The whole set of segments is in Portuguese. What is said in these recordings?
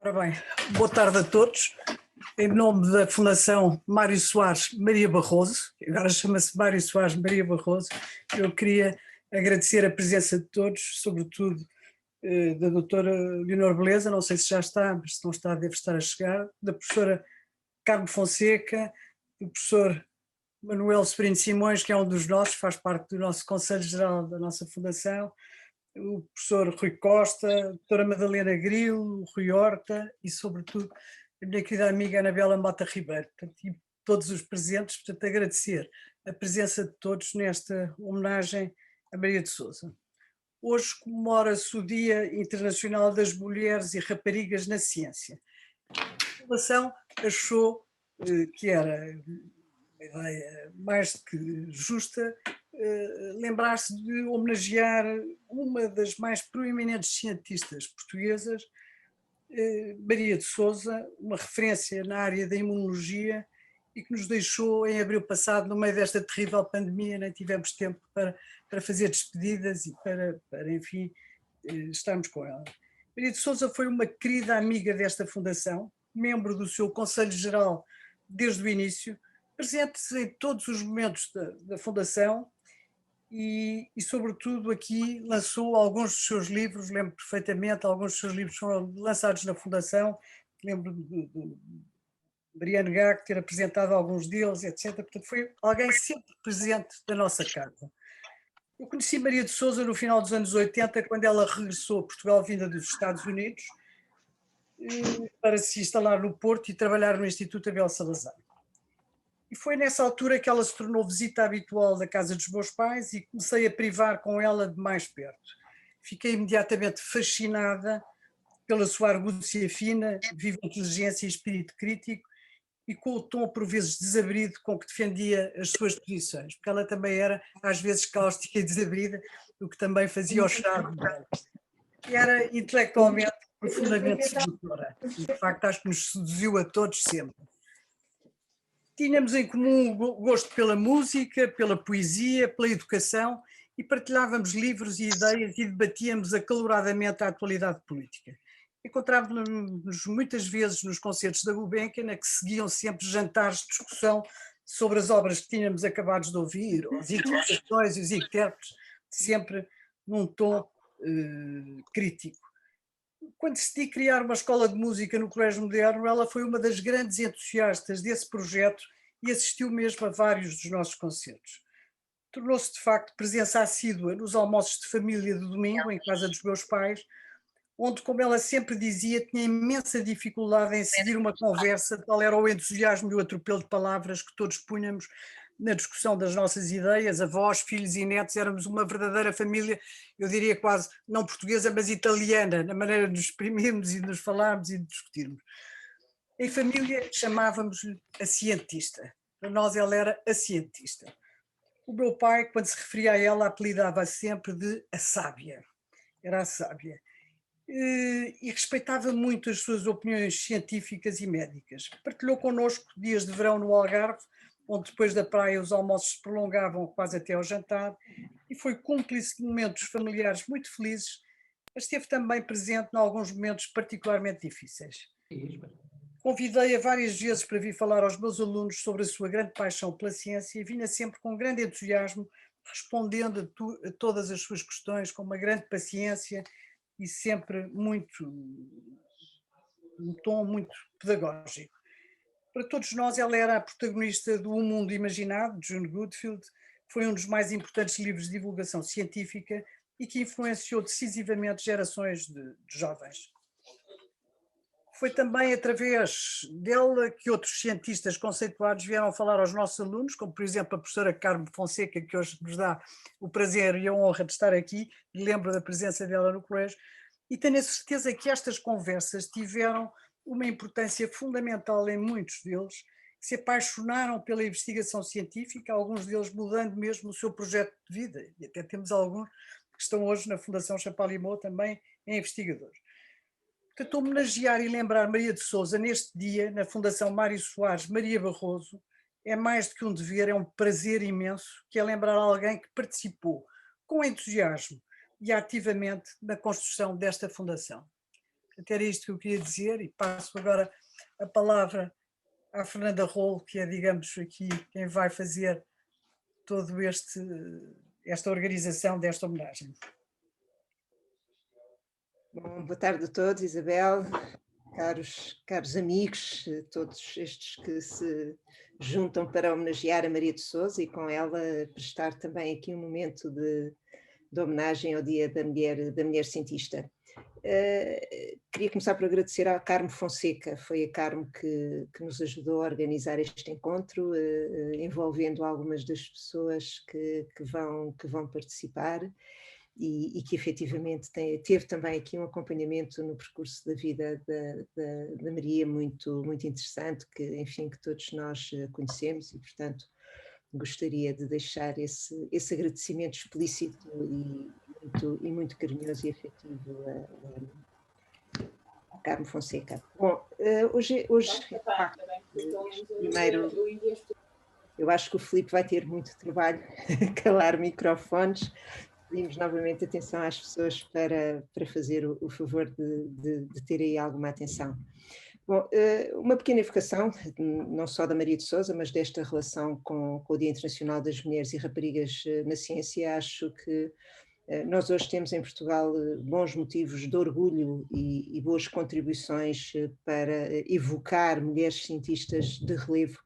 Ora bem, boa tarde a todos. Em nome da Fundação Mário Soares Maria Barroso, que agora chama-se Mário Soares Maria Barroso, eu queria agradecer a presença de todos, sobretudo da doutora Leonor Beleza, não sei se já está, mas se não está deve estar a chegar, da professora Carmo Fonseca, do professor Manuel Sobrinho Simões, que é um dos nossos, faz parte do nosso Conselho Geral da nossa Fundação, o professor Rui Costa, a doutora Madalena Grilo, o Rui Horta e, sobretudo, a minha querida amiga Anabela Mota Ribeiro, portanto, e todos os presentes, portanto, agradecer a presença de todos nesta homenagem a Maria de Sousa. Hoje comemora-se o Dia Internacional das Mulheres e Raparigas na Ciência. A Fundação achou que era uma ideia mais do que justa lembrar-se de homenagear uma das mais proeminentes cientistas portuguesas, Maria de Sousa, uma referência na área da imunologia e que nos deixou em abril passado, no meio desta terrível pandemia, nem tivemos tempo para fazer despedidas e para enfim, estarmos com ela. Maria de Sousa foi uma querida amiga desta fundação, membro do seu Conselho Geral desde o início, presente em todos os momentos da fundação e, sobretudo, aqui lançou alguns dos seus livros, lembro perfeitamente, alguns dos seus livros foram lançados na Fundação, lembro de Mariano Gago ter apresentado alguns deles, etc. Portanto, foi alguém sempre presente da nossa casa. Eu conheci Maria de Sousa no final dos anos 80, quando ela regressou a Portugal, vinda dos Estados Unidos, para se instalar no Porto e trabalhar no Instituto Abel Salazar. E foi nessa altura que ela se tornou visita habitual da casa dos meus pais e comecei a privar com ela de mais perto. Fiquei imediatamente fascinada pela sua argúcia fina, viva inteligência e espírito crítico e com o tom por vezes desabrido com que defendia as suas posições, porque ela também era às vezes cáustica e desabrida, o que também fazia o charme dela. E era intelectualmente profundamente sedutora e de facto acho que nos seduziu a todos sempre. Tínhamos em comum o gosto pela música, pela poesia, pela educação e partilhávamos livros e ideias e debatíamos acaloradamente a atualidade política. Encontrávamos-nos muitas vezes nos concertos da Gulbenkian, que seguiam sempre jantares de discussão sobre as obras que tínhamos acabados de ouvir, as interpretações e os intérpretes, sempre num tom crítico. Quando decidi criar uma escola de música no Colégio Moderno, ela foi uma das grandes entusiastas desse projeto e assistiu mesmo a vários dos nossos concertos. Tornou-se de facto presença assídua nos almoços de família de domingo, em casa dos meus pais, onde, como ela sempre dizia, tinha imensa dificuldade em seguir uma conversa, tal era o entusiasmo e o atropelo de palavras que todos punhamos na discussão das nossas ideias, avós, filhos e netos, éramos uma verdadeira família, eu diria quase não portuguesa, mas italiana, na maneira de nos exprimirmos e de nos falarmos e de discutirmos. Em família chamávamos-lhe a cientista, para nós ela era a cientista. O meu pai, quando se referia a ela, apelidava sempre de a sábia, era a sábia. E respeitava muito as suas opiniões científicas e médicas. Partilhou connosco dias de verão no Algarve, onde depois da praia os almoços se prolongavam quase até ao jantar, e foi cúmplice de momentos familiares muito felizes, mas esteve também presente em alguns momentos particularmente difíceis. Convidei-a várias vezes para vir falar aos meus alunos sobre a sua grande paixão pela ciência e vinha sempre com grande entusiasmo, respondendo a todas as suas questões com uma grande paciência e sempre um tom muito pedagógico. Para todos nós ela era a protagonista do Um Mundo Imaginado, de June Goodfield, que foi um dos mais importantes livros de divulgação científica e que influenciou decisivamente gerações de jovens. Foi também através dela que outros cientistas conceituados vieram falar aos nossos alunos, como por exemplo a professora Carmo Fonseca, que hoje nos dá o prazer e a honra de estar aqui, e lembro da presença dela no colégio, e tenho a certeza que estas conversas tiveram uma importância fundamental em muitos deles, que se apaixonaram pela investigação científica, alguns deles mudando mesmo o seu projeto de vida, e até temos alguns que estão hoje na Fundação Champalimau também em investigadores. Portanto, homenagear e lembrar Maria de Sousa neste dia, na Fundação Mário Soares Maria Barroso, é mais do que um dever, é um prazer imenso, que é lembrar alguém que participou com entusiasmo e ativamente na construção desta fundação. Até era isto que eu queria dizer, e passo agora a palavra à Fernanda Rolo, que é, digamos, aqui quem vai fazer todo esta organização desta homenagem. Bom, boa tarde a todos, Isabel, caros amigos, todos estes que se juntam para homenagear a Maria de Sousa e com ela prestar também aqui um momento de homenagem ao Dia da Mulher Cientista. Queria começar por agradecer à Carmo Fonseca, foi a Carmo que nos ajudou a organizar este encontro, envolvendo algumas das pessoas que vão participar e que efetivamente teve também aqui um acompanhamento no percurso da vida da Maria muito interessante, que enfim, que todos nós conhecemos e portanto gostaria de deixar esse agradecimento explícito e muito carinhoso e afetivo a Carmo Fonseca. Bom, hoje primeiro, eu acho que o Filipe vai ter muito trabalho a calar microfones. Pedimos novamente atenção às pessoas para fazer o favor de ter aí alguma atenção. Bom, uma pequena evocação, não só da Maria de Sousa, mas desta relação com o Dia Internacional das Mulheres e Raparigas na Ciência. Acho que nós hoje temos em Portugal bons motivos de orgulho e boas contribuições para evocar mulheres cientistas de relevo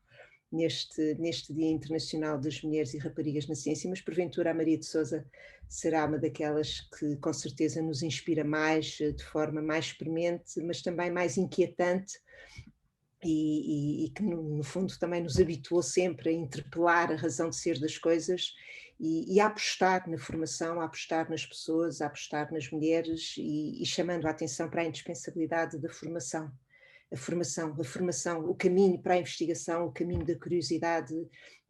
neste Dia Internacional das Mulheres e Raparigas na Ciência, mas porventura a Maria de Sousa será uma daquelas que com certeza nos inspira mais, de forma mais premente, mas também mais inquietante e que no fundo também nos habituou sempre a interpelar a razão de ser das coisas e a apostar na formação, a apostar nas pessoas, a apostar nas mulheres e chamando a atenção para a indispensabilidade da formação. A formação, o caminho para a investigação, o caminho da curiosidade,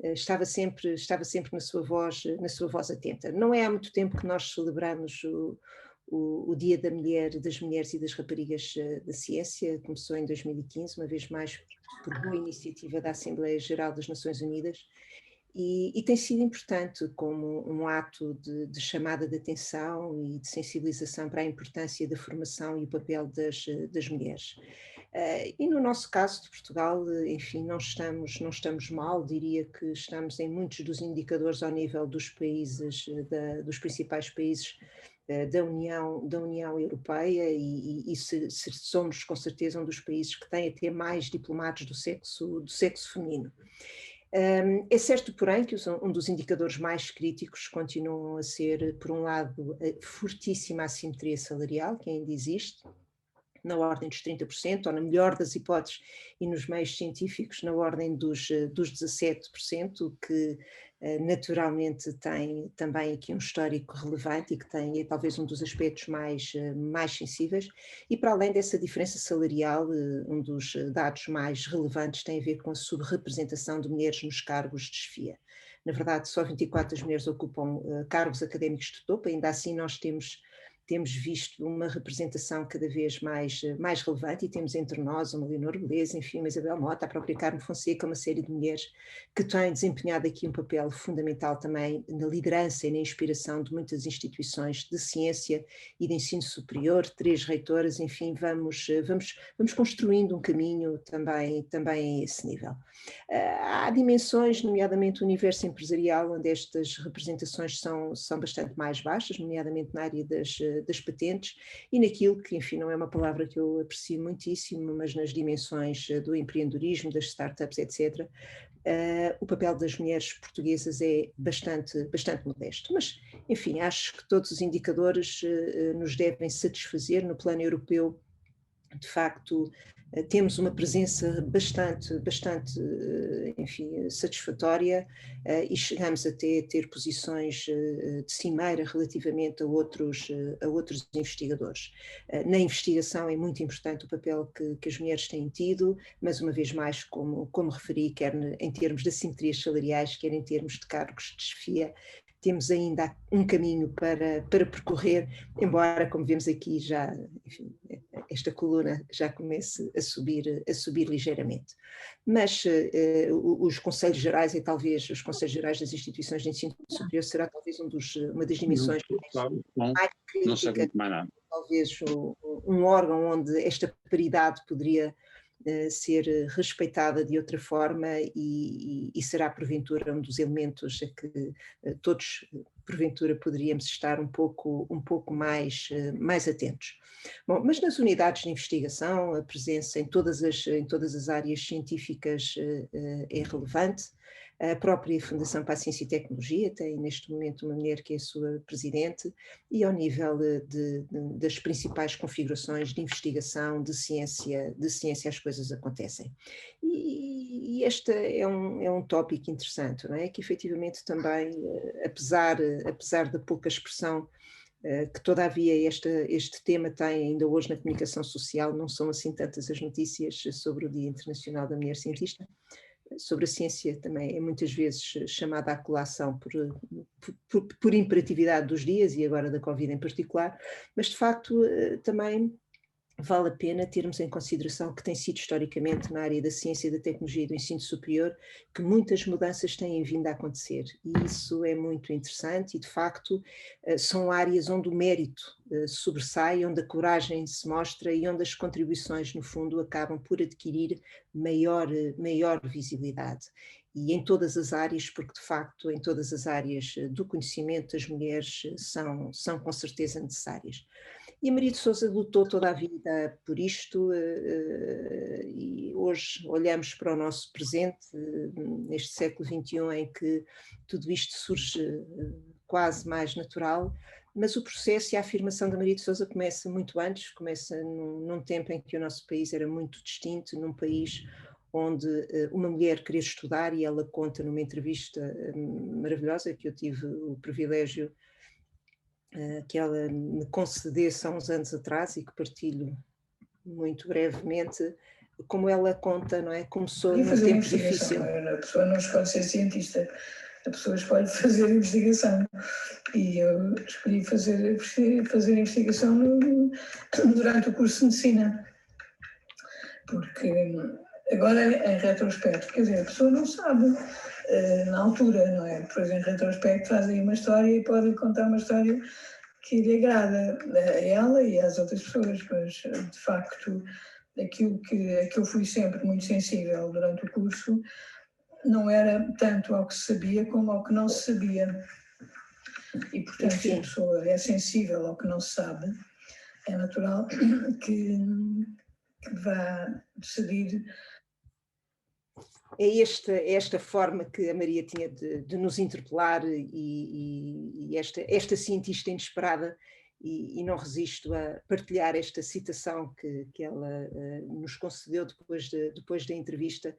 estava sempre na sua voz atenta. Não é há muito tempo que nós celebramos o Dia das Mulheres e das Raparigas da Ciência, começou em 2015, uma vez mais por boa iniciativa da Assembleia Geral das Nações Unidas, e tem sido importante como um ato de chamada de atenção e de sensibilização para a importância da formação e o papel das mulheres. E no nosso caso de Portugal, enfim, não estamos mal, diria que estamos em muitos dos indicadores ao nível dos países, dos principais países da União Europeia e somos com certeza um dos países que tem até mais diplomados do sexo feminino. É certo, porém, que um dos indicadores mais críticos continuam a ser, por um lado, a fortíssima assimetria salarial, que ainda existe, na ordem dos 30%, ou na melhor das hipóteses, e nos meios científicos, na ordem dos 17%, que naturalmente tem também aqui um histórico relevante e que é talvez um dos aspectos mais sensíveis, e para além dessa diferença salarial, um dos dados mais relevantes tem a ver com a subrepresentação de mulheres nos cargos de chefia. Na verdade, só 24 das mulheres ocupam cargos académicos de topo, ainda assim nós temos visto uma representação cada vez mais relevante e temos entre nós uma Leonor Beleza, enfim, uma Isabel Mota, a própria Carmo Fonseca, uma série de mulheres que têm desempenhado aqui um papel fundamental também na liderança e na inspiração de muitas instituições de ciência e de ensino superior, 3 reitoras, enfim, vamos construindo um caminho também a esse nível. Há dimensões, nomeadamente o universo empresarial, onde estas representações são bastante mais baixas, nomeadamente na área das patentes e naquilo que, enfim, não é uma palavra que eu aprecio muitíssimo, mas nas dimensões do empreendedorismo, das startups, etc., o papel das mulheres portuguesas é bastante modesto. Mas, enfim, acho que todos os indicadores nos devem satisfazer. No plano europeu, de facto, temos uma presença bastante, enfim, satisfatória e chegamos até a ter posições de cimeira relativamente a outros investigadores. Na investigação é muito importante o papel que as mulheres têm tido, mas uma vez mais, como referi, quer em termos de assimetrias salariais, quer em termos de cargos de chefia, temos ainda um caminho para percorrer, embora, como vemos aqui, já, enfim, esta coluna já comece a subir ligeiramente. Mas os Conselhos Gerais os Conselhos Gerais das Instituições de Ensino Superior será talvez uma das dimensões mais críticas talvez um órgão onde esta paridade poderia ser respeitada de outra forma e será porventura um dos elementos a que todos porventura poderíamos estar um pouco mais atentos. Bom, mas nas unidades de investigação a presença em todas as áreas científicas é relevante. A própria Fundação para a Ciência e Tecnologia tem neste momento uma mulher que é a sua presidente, e ao nível das principais configurações de investigação, de ciência as coisas acontecem. E este é um tópico interessante, não é? Que efetivamente também, apesar da pouca expressão que todavia este tema tem ainda hoje na comunicação social, não são assim tantas as notícias sobre o Dia Internacional da Mulher Cientista. Sobre a ciência também é muitas vezes chamada à colação por imperatividade dos dias e agora da Covid em particular, mas de facto também vale a pena termos em consideração que tem sido historicamente na área da ciência, da tecnologia e do ensino superior que muitas mudanças têm vindo a acontecer, e isso é muito interessante e de facto são áreas onde o mérito sobressai, onde a coragem se mostra e onde as contribuições no fundo acabam por adquirir maior visibilidade. E em todas as áreas, porque de facto em todas as áreas do conhecimento as mulheres são com certeza necessárias. E a Maria de Sousa lutou toda a vida por isto e hoje olhamos para o nosso presente, neste século XXI, em que tudo isto surge quase mais natural, mas o processo e a afirmação da Maria de Sousa começa muito antes, começa num tempo em que o nosso país era muito distinto, num país onde uma mulher queria estudar, e ela conta numa entrevista maravilhosa que eu tive o privilégio que ela me concedesse há uns anos atrás e que partilho muito brevemente, como ela conta, não é? Começou num tempo difícil. A pessoa não escolhe ser cientista, a pessoa escolhe fazer investigação. E eu escolhi fazer investigação durante o curso de medicina. Porque agora, em retrospecto, quer dizer, a pessoa não sabe na altura, não é? Depois, em retrospecto, faz aí uma história e pode contar uma história que lhe agrada a ela e às outras pessoas, mas de facto aquilo que eu fui sempre muito sensível durante o curso não era tanto ao que se sabia como ao que não se sabia. E portanto, se a pessoa é sensível ao que não se sabe, é natural que vá decidir. É esta forma que a Maria tinha de nos interpelar e esta cientista inesperada, e não resisto a partilhar esta citação que ela nos concedeu depois da entrevista,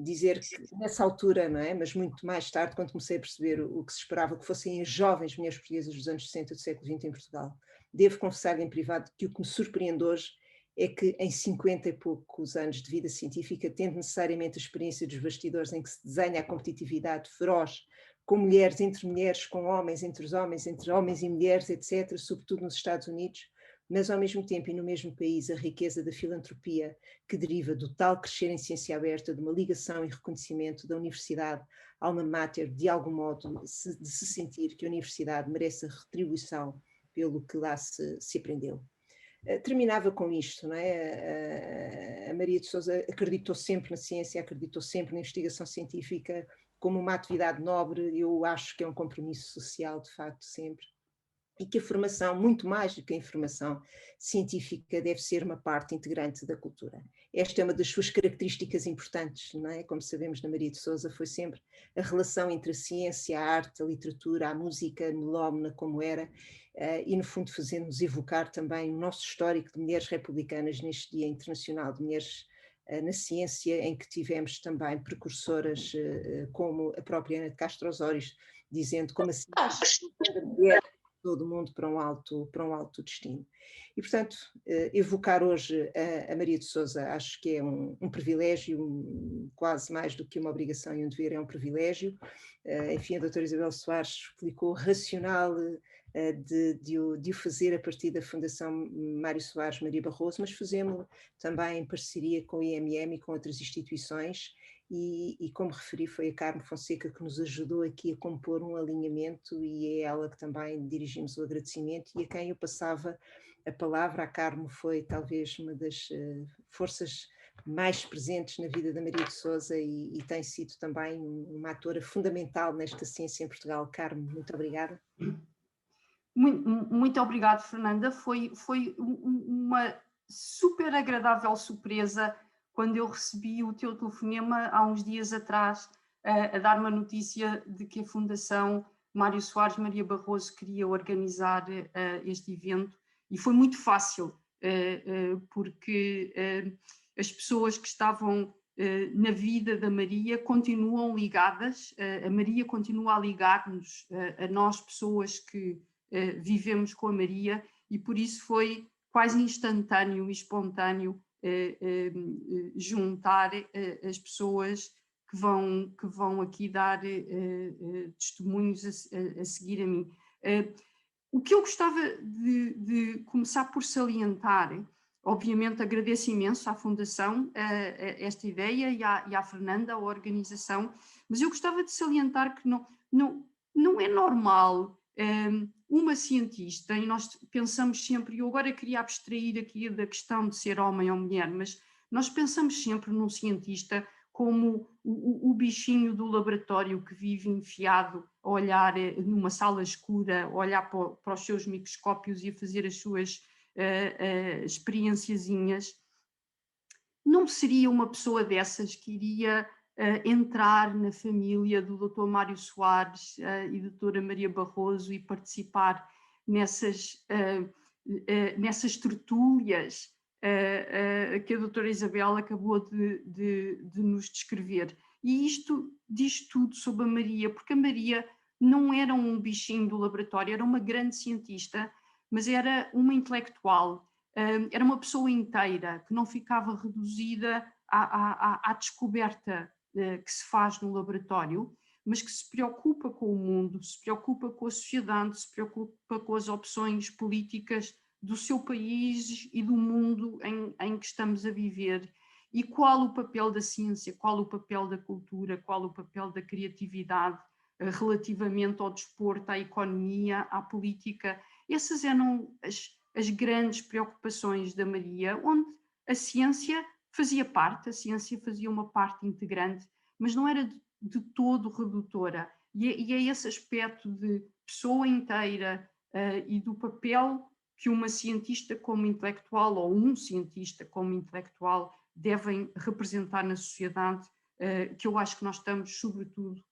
dizer que nessa altura, não é? Mas muito mais tarde, quando comecei a perceber o que se esperava que fossem as jovens mulheres portuguesas dos anos 60 do século XX em Portugal, devo confessar em privado que o que me surpreende hoje é que em 50 e poucos anos de vida científica, tendo necessariamente a experiência dos bastidores em que se desenha a competitividade feroz com mulheres, entre mulheres, com homens, entre homens e mulheres, etc., sobretudo nos Estados Unidos, mas ao mesmo tempo e no mesmo país a riqueza da filantropia que deriva do tal crescer em ciência aberta, de uma ligação e reconhecimento da universidade, alma mater, de algum modo, de se sentir que a universidade merece a retribuição pelo que lá se aprendeu. Terminava com isto, não é? A Maria de Sousa acreditou sempre na ciência, acreditou sempre na investigação científica como uma atividade nobre. Eu acho que é um compromisso social, de facto, sempre. E que a formação, muito mais do que a informação científica, deve ser uma parte integrante da cultura. Esta é uma das suas características importantes, não é? Como sabemos, na Maria de Sousa foi sempre a relação entre a ciência, a arte, a literatura, a música melómana como era, e no fundo fazendo-nos evocar também o nosso histórico de mulheres republicanas neste Dia Internacional de Mulheres na Ciência, em que tivemos também precursoras como a própria Ana de Castro Osório, dizendo como assim a mulher todo mundo para um alto destino. E, portanto, evocar hoje a Maria de Sousa acho que é um privilégio, quase mais do que uma obrigação e um dever, é um privilégio. Enfim, a doutora Isabel Soares explicou o racional de o fazer a partir da Fundação Mário Soares Maria Barroso, mas fazemos-lo também em parceria com o IMM e com outras instituições, e como referi, foi a Carmo Fonseca que nos ajudou aqui a compor um alinhamento e é ela que também dirigimos o agradecimento e a quem eu passava a palavra. A Carmo foi talvez uma das forças mais presentes na vida da Maria de Sousa e tem sido também uma atora fundamental nesta ciência em Portugal. Carmo, muito obrigada. Muito obrigada, Fernanda. Foi uma super agradável surpresa quando eu recebi o teu telefonema há uns dias atrás a dar-me a notícia de que a Fundação Mário Soares Maria Barroso queria organizar este evento, e foi muito fácil, porque as pessoas que estavam na vida da Maria continuam ligadas, a Maria continua a ligar-nos, a nós pessoas que vivemos com a Maria, e por isso foi quase instantâneo e espontâneo juntar as pessoas que vão aqui dar testemunhos a seguir a mim. O que eu gostava de começar por salientar, obviamente agradeço imenso à Fundação esta ideia e à Fernanda, a organização, mas eu gostava de salientar que não é normal uma cientista, e nós pensamos sempre, eu agora queria abstrair aqui da questão de ser homem ou mulher, mas nós pensamos sempre num cientista como o bichinho do laboratório que vive enfiado a olhar numa sala escura, a olhar para os seus microscópios e a fazer as suas experienciazinhas. Não seria uma pessoa dessas que iria entrar na família do Dr. Mário Soares e da doutora Maria Barroso e participar nessas tertúlias que a doutora Isabel acabou de nos descrever. E isto diz tudo sobre a Maria, porque a Maria não era um bichinho do laboratório, era uma grande cientista, mas era uma intelectual, era uma pessoa inteira, que não ficava reduzida à descoberta que se faz no laboratório, mas que se preocupa com o mundo, se preocupa com a sociedade, se preocupa com as opções políticas do seu país e do mundo em que estamos a viver. E qual o papel da ciência, qual o papel da cultura, qual o papel da criatividade relativamente ao desporto, à economia, à política. Essas eram as grandes preocupações da Maria, onde a ciência fazia parte, a ciência fazia uma parte integrante, mas não era de todo redutora. E é esse aspecto de pessoa inteira e do papel que uma cientista como intelectual ou um cientista como intelectual devem representar na sociedade, que eu acho que nós estamos, sobretudo,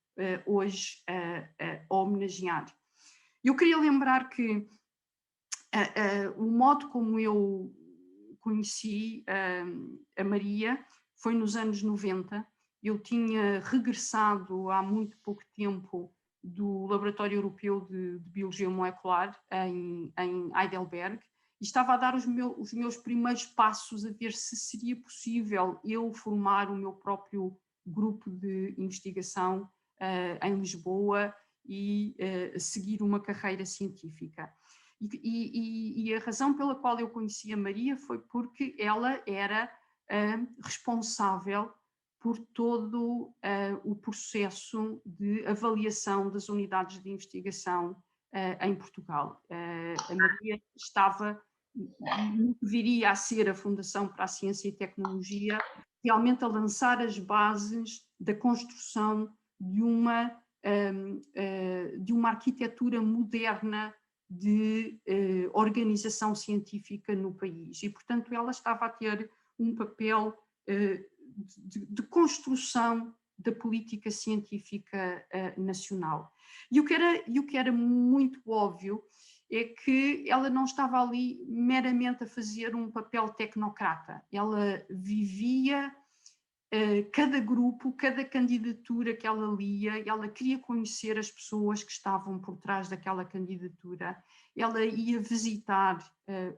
hoje a homenagear. Eu queria lembrar que o modo como eu conheci a Maria foi nos anos 90. Eu tinha regressado há muito pouco tempo do Laboratório Europeu de Biologia Molecular em Heidelberg e estava a dar os meus primeiros passos a ver se seria possível eu formar o meu próprio grupo de investigação em Lisboa e seguir uma carreira científica. E a razão pela qual eu conheci a Maria foi porque ela era responsável por todo o processo de avaliação das unidades de investigação em Portugal. A Maria estava, no que viria a ser a Fundação para a Ciência e Tecnologia, realmente a lançar as bases da construção de uma arquitetura moderna de organização científica no país. E, portanto, ela estava a ter um papel de construção da política científica nacional. E o que era muito óbvio é que ela não estava ali meramente a fazer um papel tecnocrata. Ela vivia cada grupo, cada candidatura que ela lia, ela queria conhecer as pessoas que estavam por trás daquela candidatura, ela ia visitar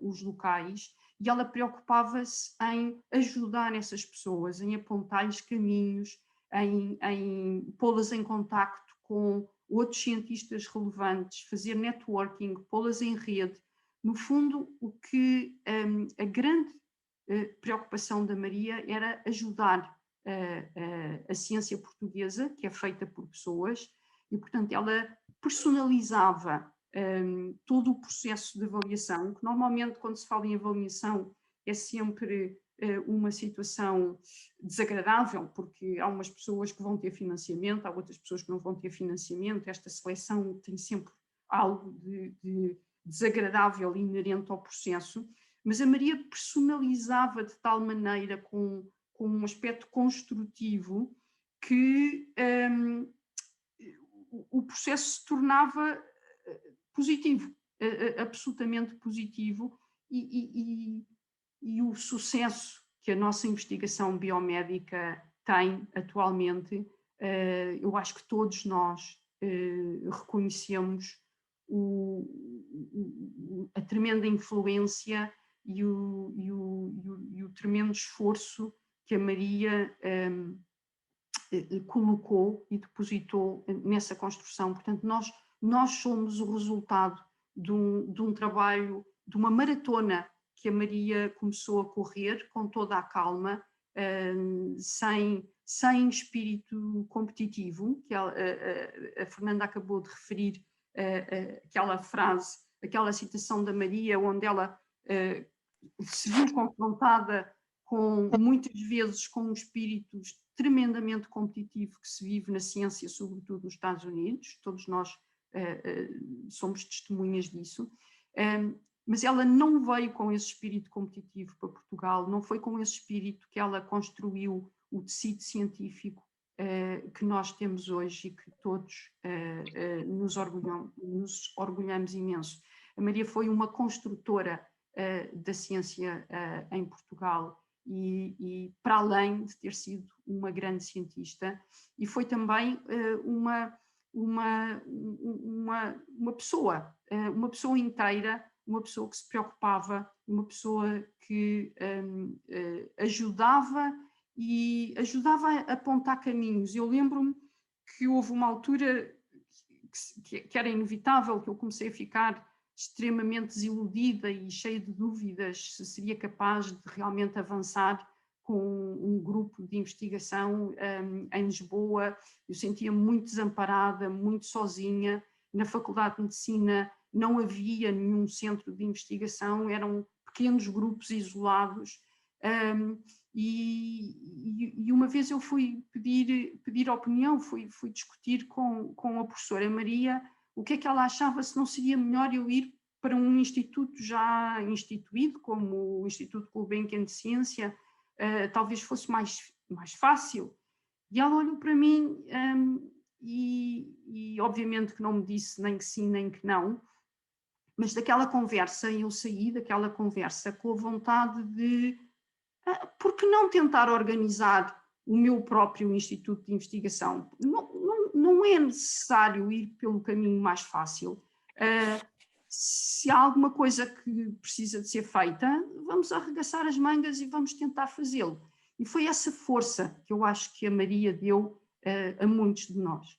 os locais e ela preocupava-se em ajudar essas pessoas, em apontar-lhes caminhos, em pô-las em contacto com outros cientistas relevantes, fazer networking, pô-las em rede. No fundo, o que a grande preocupação da Maria era ajudar a ciência portuguesa, que é feita por pessoas, e, portanto, ela personalizava todo o processo de avaliação, que normalmente, quando se fala em avaliação, é sempre uma situação desagradável, porque há umas pessoas que vão ter financiamento, há outras pessoas que não vão ter financiamento. Esta seleção tem sempre algo de desagradável inerente ao processo, mas a Maria personalizava de tal maneira, com um aspecto construtivo, que o processo se tornava positivo, absolutamente positivo, e o sucesso que a nossa investigação biomédica tem atualmente, eu acho que todos nós reconhecemos a tremenda influência e o tremendo esforço que a Maria colocou e depositou nessa construção. Portanto, nós somos o resultado de um trabalho, de uma maratona que a Maria começou a correr com toda a calma, sem espírito competitivo, que a Fernanda acabou de referir, aquela frase, aquela citação da Maria, onde ela se viu confrontada muitas vezes com um espírito tremendamente competitivo que se vive na ciência, sobretudo nos Estados Unidos. Todos nós somos testemunhas disso. Mas ela não veio com esse espírito competitivo para Portugal, não foi com esse espírito que ela construiu o tecido científico que nós temos hoje e que todos nos orgulhamos imenso. A Maria foi uma construtora da ciência em Portugal e para além de ter sido uma grande cientista, e foi também uma pessoa inteira, uma pessoa que se preocupava, uma pessoa que ajudava a apontar caminhos. Eu lembro-me que houve uma altura que era inevitável, que eu comecei a ficar extremamente desiludida e cheia de dúvidas se seria capaz de realmente avançar com um grupo de investigação em Lisboa. Eu sentia-me muito desamparada, muito sozinha. Na Faculdade de Medicina não havia nenhum centro de investigação, eram pequenos grupos isolados. E uma vez eu fui pedir opinião, fui discutir com a professora Maria o que é que ela achava, se não seria melhor eu ir para um instituto já instituído, como o Instituto Gulbenkian de Ciência, talvez fosse mais fácil. E ela olhou para mim e obviamente que não me disse nem que sim nem que não, mas daquela conversa, eu saí daquela conversa com a vontade de por que não tentar organizar o meu próprio instituto de investigação? Não é necessário ir pelo caminho mais fácil. Se há alguma coisa que precisa de ser feita, vamos arregaçar as mangas e vamos tentar fazê-lo. E foi essa força que eu acho que a Maria deu a muitos de nós.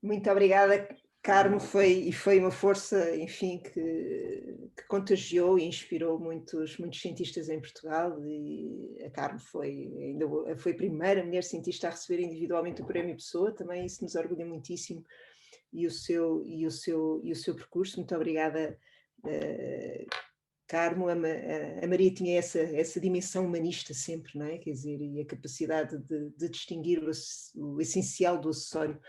Muito obrigada, Carmo. Foi uma força, enfim, que contagiou e inspirou muitos cientistas em Portugal, e a Carmo foi a primeira mulher cientista a receber individualmente o Prémio Pessoa, também isso nos orgulha muitíssimo, e o seu percurso. Muito obrigada, Carmo. A Maria tinha essa dimensão humanista sempre, não é? Quer dizer, e a capacidade de distinguir o essencial do acessório.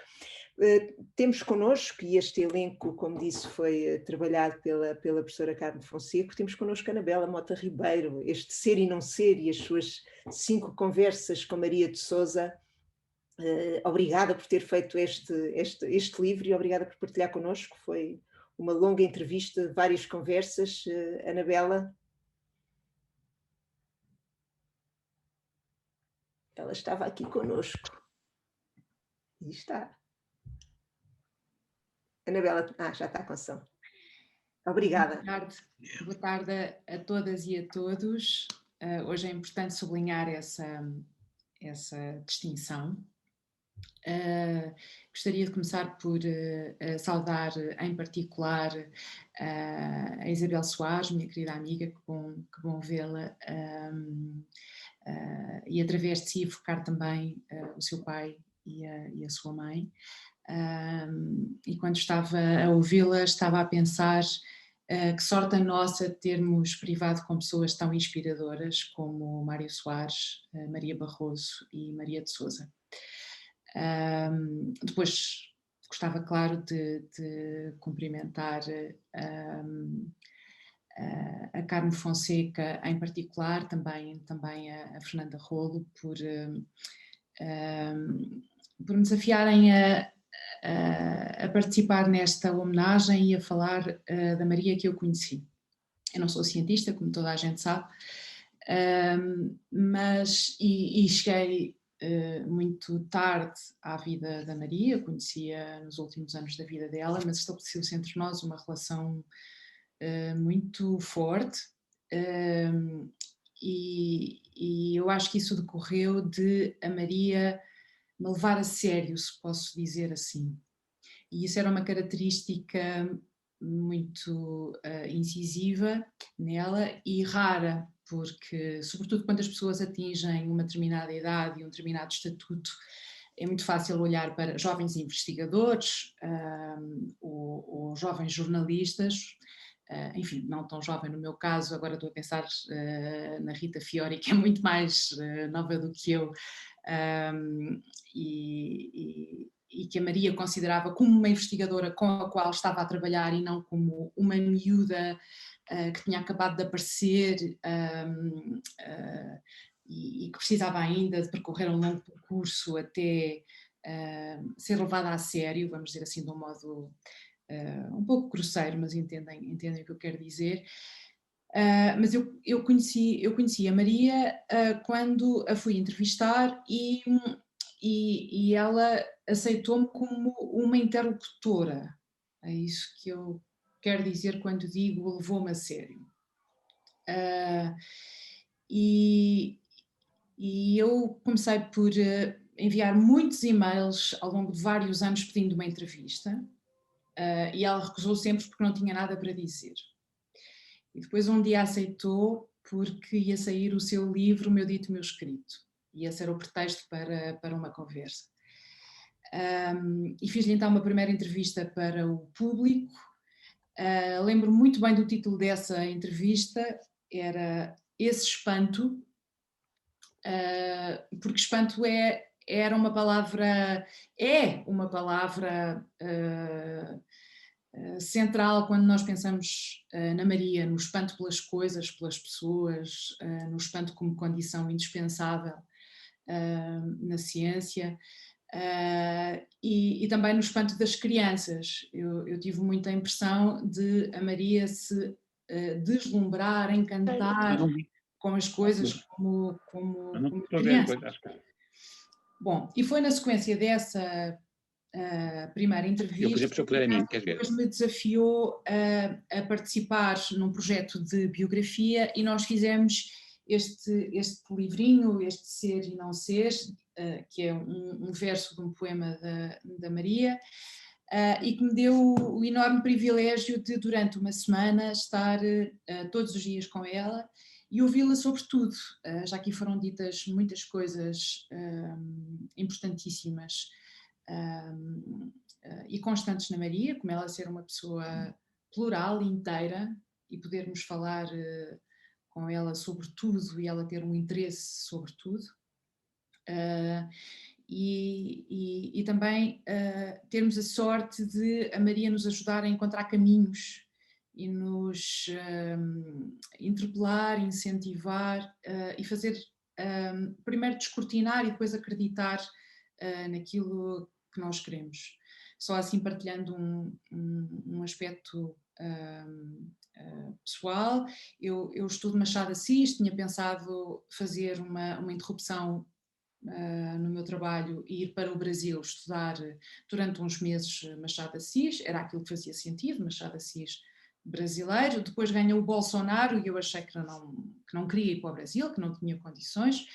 Temos connosco, e este elenco, como disse, foi trabalhado pela professora Carmo Fonseca, temos connosco a Anabela Mota Ribeiro, este Ser e Não Ser e as suas 5 conversas com Maria de Sousa. Obrigada por ter feito este livro e obrigada por partilhar connosco. Foi uma longa entrevista, várias conversas. Anabela? Ela estava aqui connosco. E está. Anabela, já está com som. Obrigada. Boa tarde a todas e a todos. Hoje é importante sublinhar essa distinção Gostaria de começar por saudar em particular a Isabel Soares, minha querida amiga, que bom vê-la, e através de si evocar também o seu pai e a sua mãe. E quando estava a ouvi-la, estava a pensar que sorte a nossa termos privado com pessoas tão inspiradoras como Mário Soares, Maria Barroso e Maria de Sousa. Depois gostava, claro, de cumprimentar a Carme Fonseca em particular, também a Fernanda Rolo, por me desafiarem a participar nesta homenagem e a falar da Maria que eu conheci. Eu não sou cientista, como toda a gente sabe, mas cheguei muito tarde à vida da Maria, conhecia nos últimos anos da vida dela, mas estabeleceu-se entre nós uma relação muito forte, e eu acho que isso decorreu de a Maria me levar a sério, se posso dizer assim. E isso era uma característica muito incisiva nela e rara, porque, sobretudo quando as pessoas atingem uma determinada idade e um determinado estatuto, é muito fácil olhar para jovens investigadores ou jovens jornalistas, enfim, não tão jovem no meu caso, agora estou a pensar na Rita Fiori, que é muito mais nova do que eu, e que a Maria considerava como uma investigadora com a qual estava a trabalhar e não como uma miúda que tinha acabado de aparecer e que precisava ainda de percorrer um longo percurso até ser levada a sério, vamos dizer assim, de um modo um pouco grosseiro, mas entendem o que eu quero dizer. Mas eu conheci a Maria quando a fui entrevistar e ela aceitou-me como uma interlocutora. É isso que eu quero dizer quando digo levou-me a sério. E eu comecei por enviar muitos e-mails ao longo de vários anos pedindo uma entrevista, e ela recusou sempre porque não tinha nada para dizer. E depois um dia aceitou porque ia sair o seu livro, O Meu Dito, Meu Escrito. E esse era o pretexto para uma conversa. E fiz-lhe então uma primeira entrevista para o público. Lembro muito bem do título dessa entrevista, era Esse Espanto, porque espanto era uma palavra, central quando nós pensamos na Maria, no espanto pelas coisas, pelas pessoas, no espanto como condição indispensável na ciência, e também no espanto das crianças. Eu tive muita impressão de a Maria se deslumbrar, encantar com as coisas como criança. Bom, e foi na sequência dessa primeira entrevista que depois me desafiou a participar num projeto de biografia e nós fizemos este livrinho, este Ser e Não Ser, que é um verso de um poema da Maria, e que me deu o enorme privilégio de, durante uma semana, estar todos os dias com ela e ouvi-la sobre tudo. Já aqui foram ditas muitas coisas importantíssimas e constantes na Maria, como ela ser uma pessoa plural, inteira, e podermos falar com ela sobre tudo e ela ter um interesse sobre tudo. E também termos a sorte de a Maria nos ajudar a encontrar caminhos e nos interpelar, incentivar e fazer primeiro descortinar e depois acreditar naquilo que nós queremos. Só assim, partilhando um aspecto pessoal, eu estudo Machado de Assis, tinha pensado fazer uma interrupção no meu trabalho e ir para o Brasil estudar durante uns meses Machado de Assis, era aquilo que fazia sentido, Machado de Assis brasileiro. Depois ganhou o Bolsonaro e eu achei que não queria ir para o Brasil, que não tinha condições,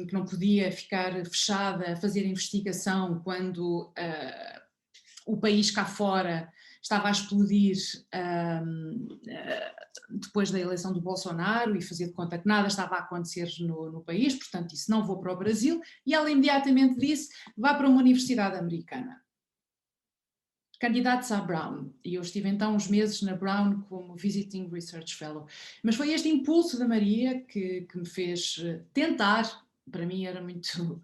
que não podia ficar fechada a fazer investigação quando o país cá fora estava a explodir depois da eleição do Bolsonaro e fazia de conta que nada estava a acontecer no país, portanto disse não vou para o Brasil, e ela imediatamente disse vá para uma universidade americana. Candidatos à Brown, e eu estive então uns meses na Brown como Visiting Research Fellow, mas foi este impulso da Maria que me fez tentar, para mim era muito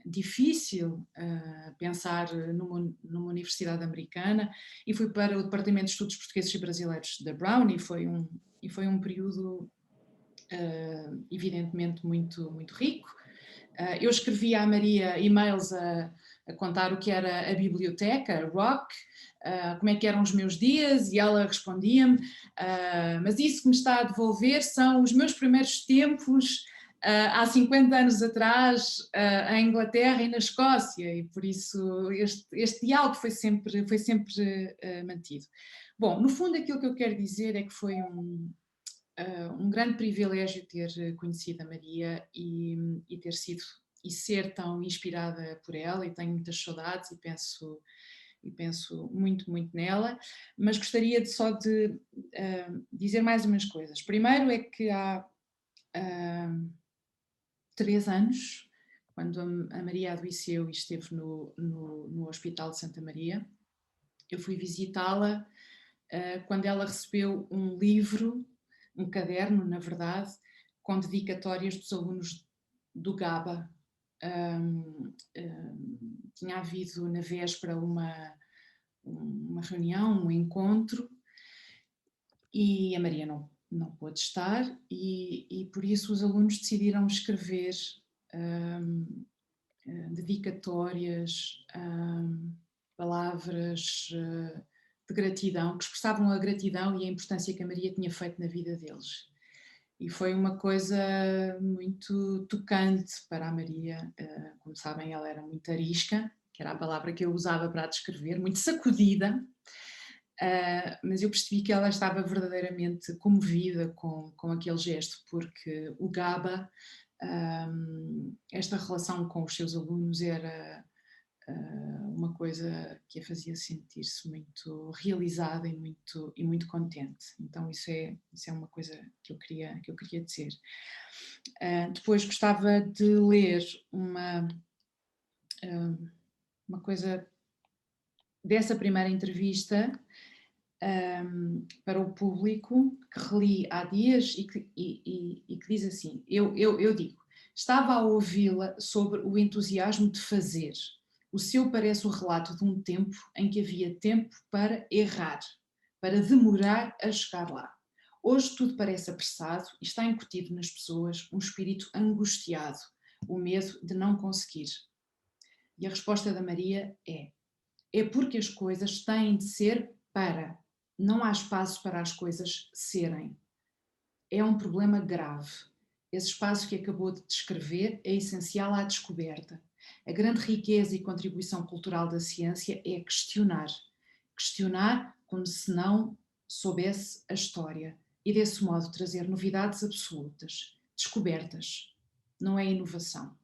difícil pensar numa universidade americana, e fui para o Departamento de Estudos Portugueses e Brasileiros da Brown, e foi um período evidentemente muito, muito rico. Eu escrevi à Maria e-mails a contar o que era a biblioteca, a ROC, como é que eram os meus dias, e ela respondia-me, mas isso que me está a devolver são os meus primeiros tempos há 50 anos atrás em Inglaterra e na Escócia, e por isso este diálogo foi sempre mantido. Bom, no fundo aquilo que eu quero dizer é que foi um grande privilégio ter conhecido a Maria e ter sido e ser tão inspirada por ela, e tenho muitas saudades e penso muito, muito nela, mas gostaria só de dizer mais umas coisas. Primeiro é que há 3 anos, quando a Maria adoeceu e esteve no Hospital de Santa Maria, eu fui visitá-la quando ela recebeu um livro, um caderno, na verdade, com dedicatórias dos alunos do GABA. Tinha havido na véspera uma reunião, um encontro, e a Maria não pôde estar, e por isso os alunos decidiram escrever dedicatórias, palavras de gratidão, que expressavam a gratidão e a importância que a Maria tinha feito na vida deles. E foi uma coisa muito tocante para a Maria. Como sabem, ela era muito arisca, que era a palavra que eu usava para a descrever, muito sacudida, mas eu percebi que ela estava verdadeiramente comovida com aquele gesto, porque o GABA, esta relação com os seus alunos era uma coisa que a fazia sentir-se muito realizada e muito contente. Então isso é uma coisa que eu queria dizer. Depois gostava de ler uma coisa dessa primeira entrevista para o público, que reli há dias e que diz assim, eu digo, estava a ouvi-la sobre o entusiasmo de fazer. O seu parece o relato de um tempo em que havia tempo para errar, para demorar a chegar lá. Hoje tudo parece apressado e está incutido nas pessoas um espírito angustiado, o medo de não conseguir. E a resposta da Maria é porque as coisas têm de ser para. Não há espaço para as coisas serem. É um problema grave. Esse espaço que acabou de descrever é essencial à descoberta. A grande riqueza e contribuição cultural da ciência é questionar. Questionar como se não soubesse a história e desse modo trazer novidades absolutas, descobertas. Não é inovação.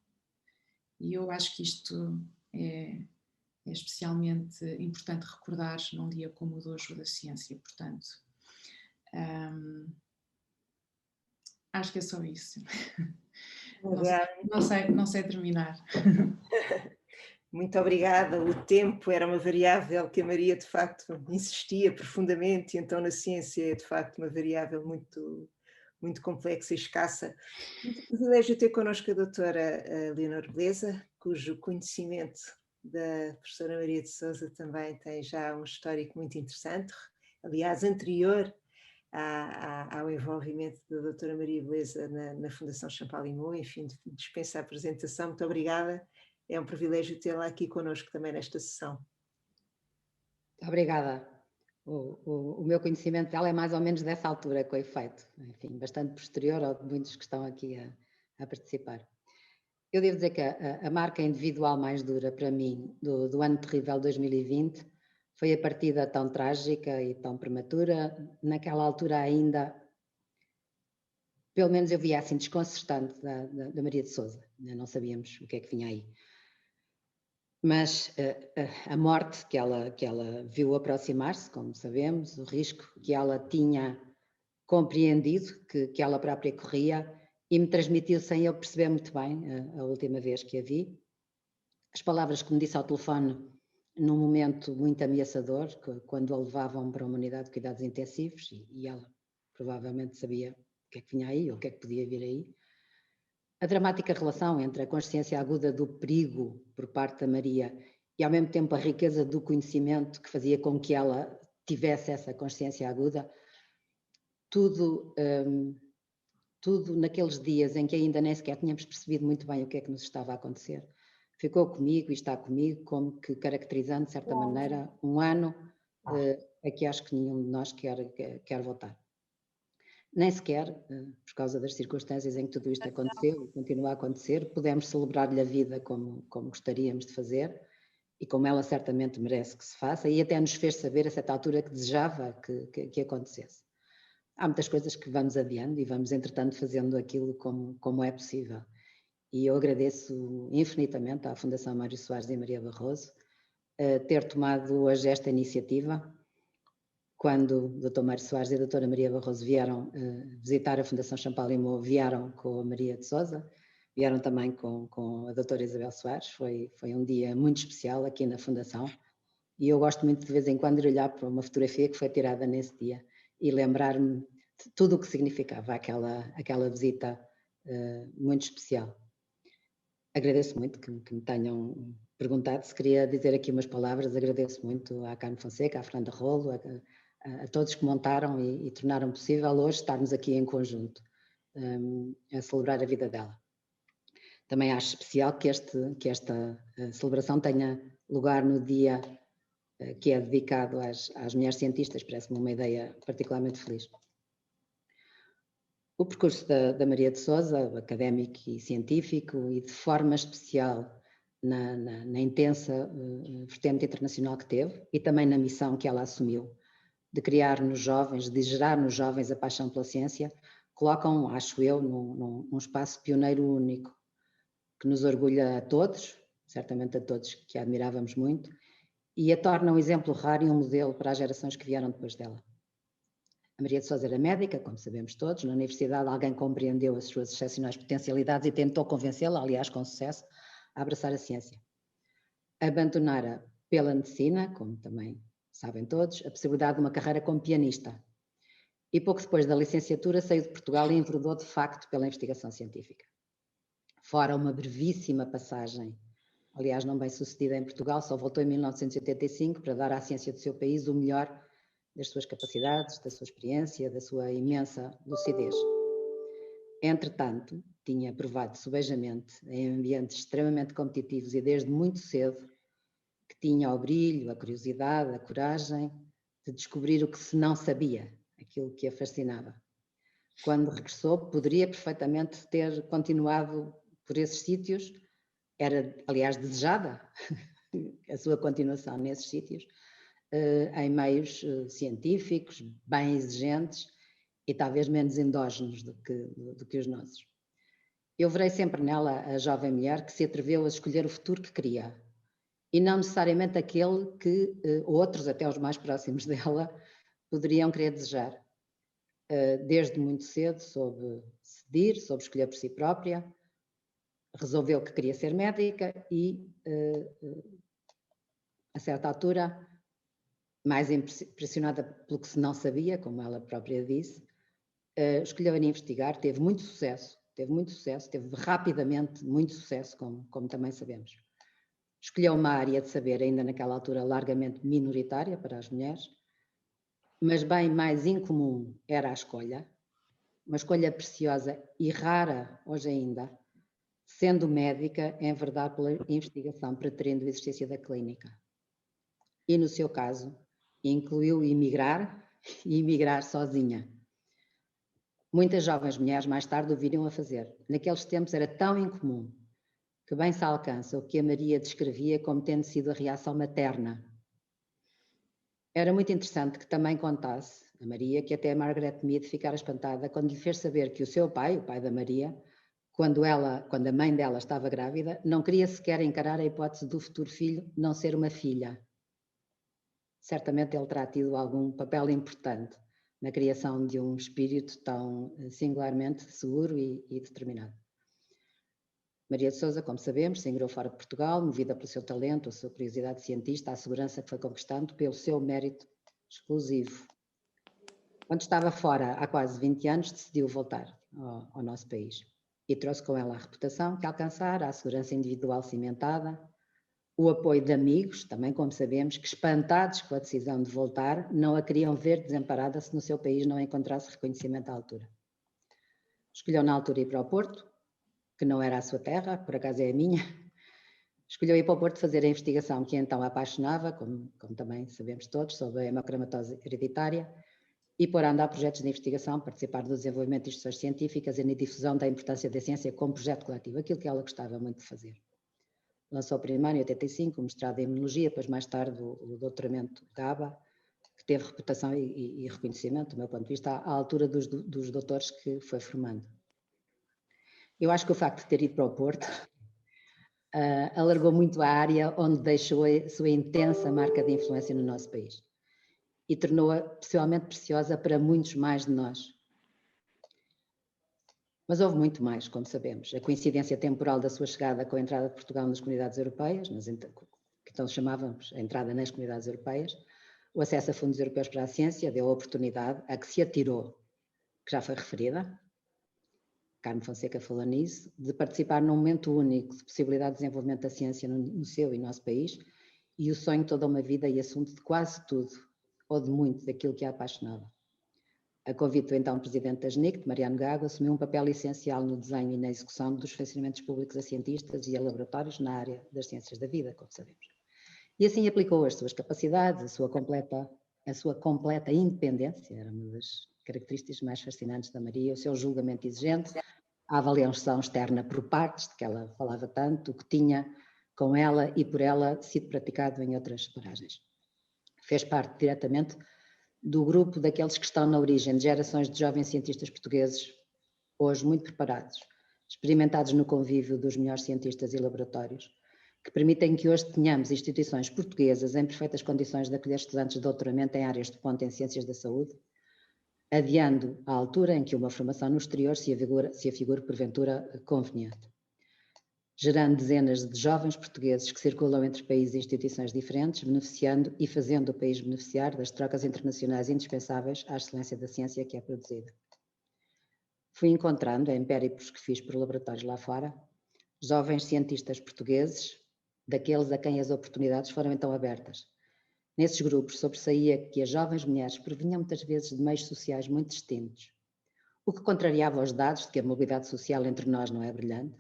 E eu acho que isto é especialmente importante recordar num dia como o de hoje da ciência, portanto, acho que é só isso. Não sei terminar. Muito obrigada. O tempo era uma variável que a Maria de facto insistia profundamente, e então na ciência é de facto uma variável muito, muito complexa e escassa. Muito privilégio ter connosco a doutora Leonor Beleza, cujo conhecimento da professora Maria de Sousa também tem já um histórico muito interessante, aliás anterior ao envolvimento da doutora Maria Beleza na Fundação Champalimau. Enfim, dispensa a apresentação. Muito obrigada, é um privilégio tê-la aqui connosco também nesta sessão. Obrigada. O meu conhecimento dela é mais ou menos dessa altura, com efeito, enfim, bastante posterior ao de muitos que estão aqui a participar. Eu devo dizer que a marca individual mais dura para mim do ano terrível 2020 foi a partida tão trágica e tão prematura, naquela altura ainda pelo menos eu via assim desconcertante da Maria de Sousa, não sabíamos o que é que vinha aí. Mas a morte que ela viu aproximar-se, como sabemos, o risco que ela tinha compreendido, que ela própria corria, e me transmitiu sem eu perceber muito bem a última vez que a vi. As palavras que me disse ao telefone num momento muito ameaçador, quando a levavam para uma unidade de cuidados intensivos, e ela provavelmente sabia o que é que vinha aí, ou o que é que podia vir aí. A dramática relação entre a consciência aguda do perigo por parte da Maria e ao mesmo tempo a riqueza do conhecimento que fazia com que ela tivesse essa consciência aguda, tudo naqueles dias em que ainda nem sequer tínhamos percebido muito bem o que é que nos estava a acontecer, ficou comigo e está comigo como que caracterizando de certa maneira um ano a que acho que nenhum de nós quer voltar. Nem sequer, por causa das circunstâncias em que tudo isto aconteceu e continua a acontecer, pudemos celebrar-lhe a vida como gostaríamos de fazer e como ela certamente merece que se faça, e até nos fez saber a certa altura que desejava que acontecesse. Há muitas coisas que vamos adiando e vamos, entretanto, fazendo aquilo como é possível. E eu agradeço infinitamente à Fundação Mário Soares e Maria Barroso ter tomado hoje esta iniciativa. Quando o Dr. Mário Soares e a Dra. Maria Barroso vieram visitar a Fundação Champalimau, vieram com a Maria de Sousa, vieram também com a Dra. Isabel Soares. Foi um dia muito especial aqui na Fundação, e eu gosto muito de vez em quando de olhar para uma fotografia que foi tirada nesse dia e lembrar-me de tudo o que significava aquela visita muito especial. Agradeço muito que me tenham perguntado se queria dizer aqui umas palavras. Agradeço muito à Carmen Fonseca, à Fernanda Rolo, a todos que montaram e tornaram possível hoje estarmos aqui em conjunto a celebrar a vida dela. Também acho especial que esta celebração tenha lugar no dia que é dedicado às mulheres cientistas. Parece-me uma ideia particularmente feliz. O percurso da Maria de Sousa, académico e científico, e de forma especial na intensa vertente internacional que teve, e também na missão que ela assumiu, de criar nos jovens, de gerar nos jovens a paixão pela ciência, colocam, acho eu, num espaço pioneiro único, que nos orgulha a todos, certamente a todos que a admirávamos muito, e a torna um exemplo raro e um modelo para as gerações que vieram depois dela. A Maria de Sousa era médica, como sabemos todos. Na universidade alguém compreendeu as suas excepcionais potencialidades e tentou convencê-la, aliás com sucesso, a abraçar a ciência. Abandonara pela medicina, como também sabem todos, a possibilidade de uma carreira como pianista. E pouco depois da licenciatura saiu de Portugal e enveredou de facto pela investigação científica. Fora uma brevíssima passagem, aliás não bem sucedida em Portugal, só voltou em 1985 para dar à ciência do seu país o melhor das suas capacidades, da sua experiência, da sua imensa lucidez. Entretanto, tinha provado subejamente, em ambientes extremamente competitivos e desde muito cedo, que tinha o brilho, a curiosidade, a coragem de descobrir o que se não sabia, aquilo que a fascinava. Quando regressou, poderia perfeitamente ter continuado por esses sítios, era, aliás, desejada a sua continuação nesses sítios, em meios científicos, bem exigentes e talvez menos endógenos do que os nossos. Eu verei sempre nela a jovem mulher que se atreveu a escolher o futuro que queria e não necessariamente aquele que outros, até os mais próximos dela, poderiam querer desejar. Desde muito cedo soube decidir, soube escolher por si própria, resolveu que queria ser médica e, a certa altura, mais impressionada pelo que se não sabia, como ela própria disse, escolheu investigar, teve rapidamente muito sucesso, como também sabemos. Escolheu uma área de saber, ainda naquela altura largamente minoritária para as mulheres, mas bem mais incomum era a escolha, uma escolha preciosa e rara hoje ainda, sendo médica, em verdade, pela investigação, preterindo a existência da clínica. E no seu caso, incluiu emigrar e emigrar sozinha. Muitas jovens mulheres mais tarde o viriam a fazer. Naqueles tempos era tão incomum que bem se alcança o que a Maria descrevia como tendo sido a reação materna. Era muito interessante que também contasse a Maria que até a Margaret Mead ficara espantada quando lhe fez saber que o seu pai, o pai da Maria, quando a mãe dela estava grávida, não queria sequer encarar a hipótese do futuro filho não ser uma filha. Certamente ele terá tido algum papel importante na criação de um espírito tão singularmente seguro e determinado. Maria de Sousa, como sabemos, se emigrou fora de Portugal, movida pelo seu talento, a sua curiosidade de cientista, a segurança que foi conquistando pelo seu mérito exclusivo. Quando estava fora há quase 20 anos, decidiu voltar ao nosso país e trouxe com ela a reputação que alcançara, a segurança individual cimentada, o apoio de amigos, também como sabemos, que espantados com a decisão de voltar, não a queriam ver desamparada se no seu país não encontrasse reconhecimento à altura. Escolheu na altura ir para o Porto, que não era a sua terra, por acaso é a minha. Escolheu ir para o Porto fazer a investigação que então a apaixonava, como também sabemos todos, sobre a hemocromatose hereditária, e pôr a andar projetos de investigação, participar do desenvolvimento de instituições científicas e na difusão da importância da ciência como projeto coletivo, aquilo que ela gostava muito de fazer. Lançou primeiro em 85 o mestrado em Imunologia, depois mais tarde o doutoramento GABA, que teve reputação e reconhecimento, do meu ponto de vista, à altura dos doutores que foi formando. Eu acho que o facto de ter ido para o Porto alargou muito a área onde deixou a sua intensa marca de influência no nosso país e tornou-a possivelmente preciosa para muitos mais de nós. Mas houve muito mais, como sabemos. A coincidência temporal da sua chegada com a entrada de Portugal nas comunidades europeias, que então chamávamos a entrada nas comunidades europeias, o acesso a fundos europeus para a ciência deu a oportunidade a que se atirou, que já foi referida, Carme Fonseca falou nisso, de participar num momento único de possibilidade de desenvolvimento da ciência no seu e nosso país, e o sonho toda uma vida e assunto de quase tudo, ou de muito daquilo que a apaixonava. A convite do então presidente da SNICT, Mariano Gago, assumiu um papel essencial no desenho e na execução dos financiamentos públicos a cientistas e a laboratórios na área das ciências da vida, como sabemos. E assim aplicou as suas capacidades, a sua completa independência, era uma das características mais fascinantes da Maria, o seu julgamento exigente, a avaliação externa por partes, de que ela falava tanto, o que tinha com ela e por ela sido praticado em outras paragens. Fez parte diretamente do grupo daqueles que estão na origem de gerações de jovens cientistas portugueses, hoje muito preparados, experimentados no convívio dos melhores cientistas e laboratórios, que permitem que hoje tenhamos instituições portuguesas em perfeitas condições de acolher estudantes de doutoramento em áreas de ponta em ciências da saúde, adiando a altura em que uma formação no exterior se afigure porventura conveniente, gerando dezenas de jovens portugueses que circulam entre países e instituições diferentes, beneficiando e fazendo o país beneficiar das trocas internacionais indispensáveis à excelência da ciência que é produzida. Fui encontrando, em périplos que fiz por laboratórios lá fora, jovens cientistas portugueses, daqueles a quem as oportunidades foram então abertas. Nesses grupos sobressaía que as jovens mulheres provinham muitas vezes de meios sociais muito distintos, o que contrariava os dados de que a mobilidade social entre nós não é brilhante,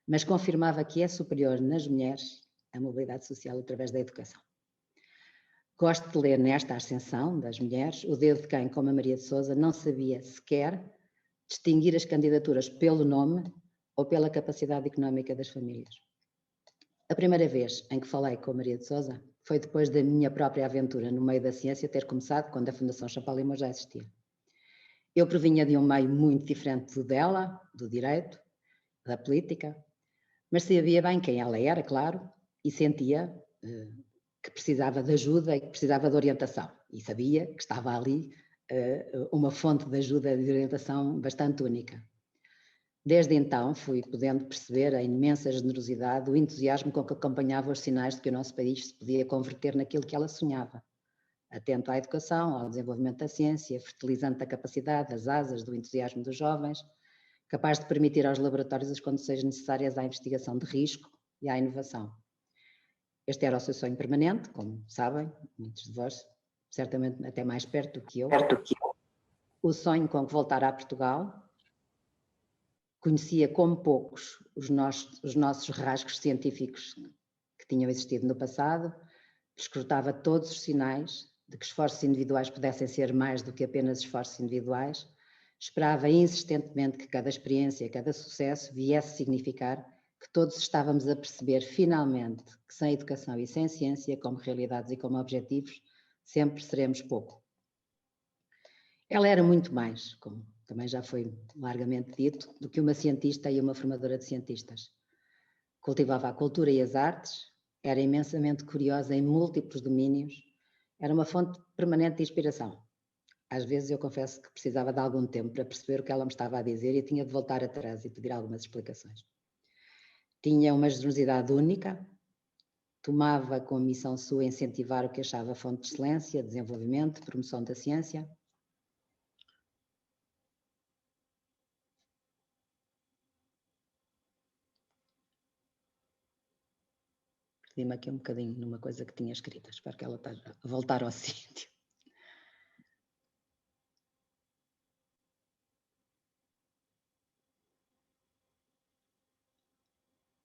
mas confirmava que é superior nas mulheres a mobilidade social através da educação. Gosto de ler nesta ascensão das mulheres o dedo de quem, como a Maria de Sousa, não sabia sequer distinguir as candidaturas pelo nome ou pela capacidade económica das famílias. A primeira vez em que falei com a Maria de Sousa foi depois da minha própria aventura no meio da champalimaud ter começado quando a Fundação Champalimaud já existia. Eu provinha de um meio muito diferente do dela, do direito, da política, mas sabia bem quem ela era, claro, e sentia que precisava de ajuda e que precisava de orientação. E sabia que estava ali uma fonte de ajuda e de orientação bastante única. Desde então fui podendo perceber a imensa generosidade, o entusiasmo com que acompanhava os sinais de que o nosso país se podia converter naquilo que ela sonhava. Atento à educação, ao desenvolvimento da ciência, fertilizante da capacidade, das asas, do entusiasmo dos jovens, capaz de permitir aos laboratórios as condições necessárias à investigação de risco e à inovação. Este era o seu sonho permanente, como sabem, muitos de vós, certamente até mais perto do que eu. O sonho com que voltara a Portugal. Conhecia como poucos os nossos rasgos científicos que tinham existido no passado, escrutava todos os sinais de que esforços individuais pudessem ser mais do que apenas esforços individuais, esperava insistentemente que cada experiência, cada sucesso viesse significar que todos estávamos a perceber finalmente que sem educação e sem ciência, como realidades e como objetivos, Sempre seremos pouco. Ela era muito mais, como também já foi largamente dito, do que uma cientista e uma formadora de cientistas. Cultivava a cultura e as artes, era imensamente curiosa em múltiplos domínios, era uma fonte permanente de inspiração. Às vezes eu confesso que precisava de algum tempo para perceber o que ela me estava a dizer e tinha de voltar atrás e pedir algumas explicações. Tinha uma generosidade única, tomava como missão sua incentivar o que achava fonte de excelência, desenvolvimento, promoção da ciência. Perdi-me aqui um bocadinho numa coisa que tinha escrita, espero que ela esteja a voltar ao sítio.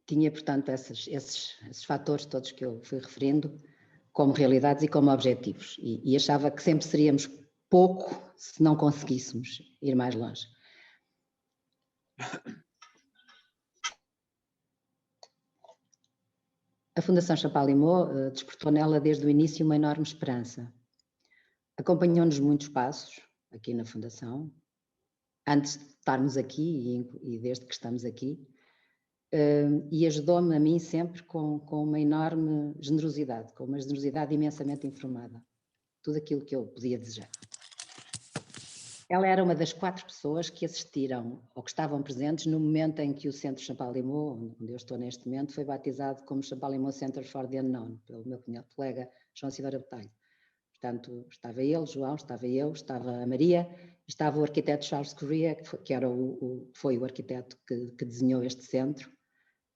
Tinha, portanto, esses fatores todos que eu fui referindo como realidades e como objetivos. E achava que sempre seríamos pouco se não conseguíssemos ir mais longe. A Fundação Champalimau despertou nela desde o início uma enorme esperança. Acompanhou-nos muitos passos aqui na Fundação, antes de estarmos aqui e desde que estamos aqui, e ajudou-me a mim sempre com uma enorme generosidade, com uma generosidade imensamente informada. Tudo aquilo que eu podia desejar. Ela era uma das 4 pessoas que assistiram ou que estavam presentes no momento em que o Centro Champalimau, onde eu estou neste momento, foi batizado como Champalimau Center for the Unknown, pelo meu colega João Silveira Botelho. Portanto, estava ele, João, estava eu, estava a Maria, estava o arquiteto Charles Correa, que foi o arquiteto que desenhou este centro.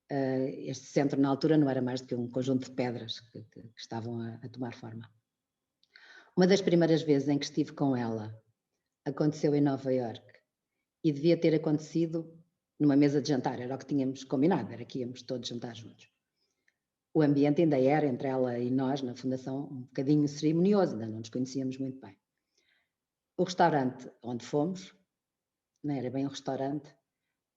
Este centro, na altura, não era mais do que um conjunto de pedras que estavam a tomar forma. Uma das primeiras vezes em que estive com ela aconteceu em Nova Iorque e devia ter acontecido numa mesa de jantar, era o que tínhamos combinado, era que íamos todos jantar juntos. O ambiente ainda era, entre ela e nós, na Fundação, um bocadinho cerimonioso, ainda não nos conhecíamos muito bem. O restaurante onde fomos, não era bem um restaurante,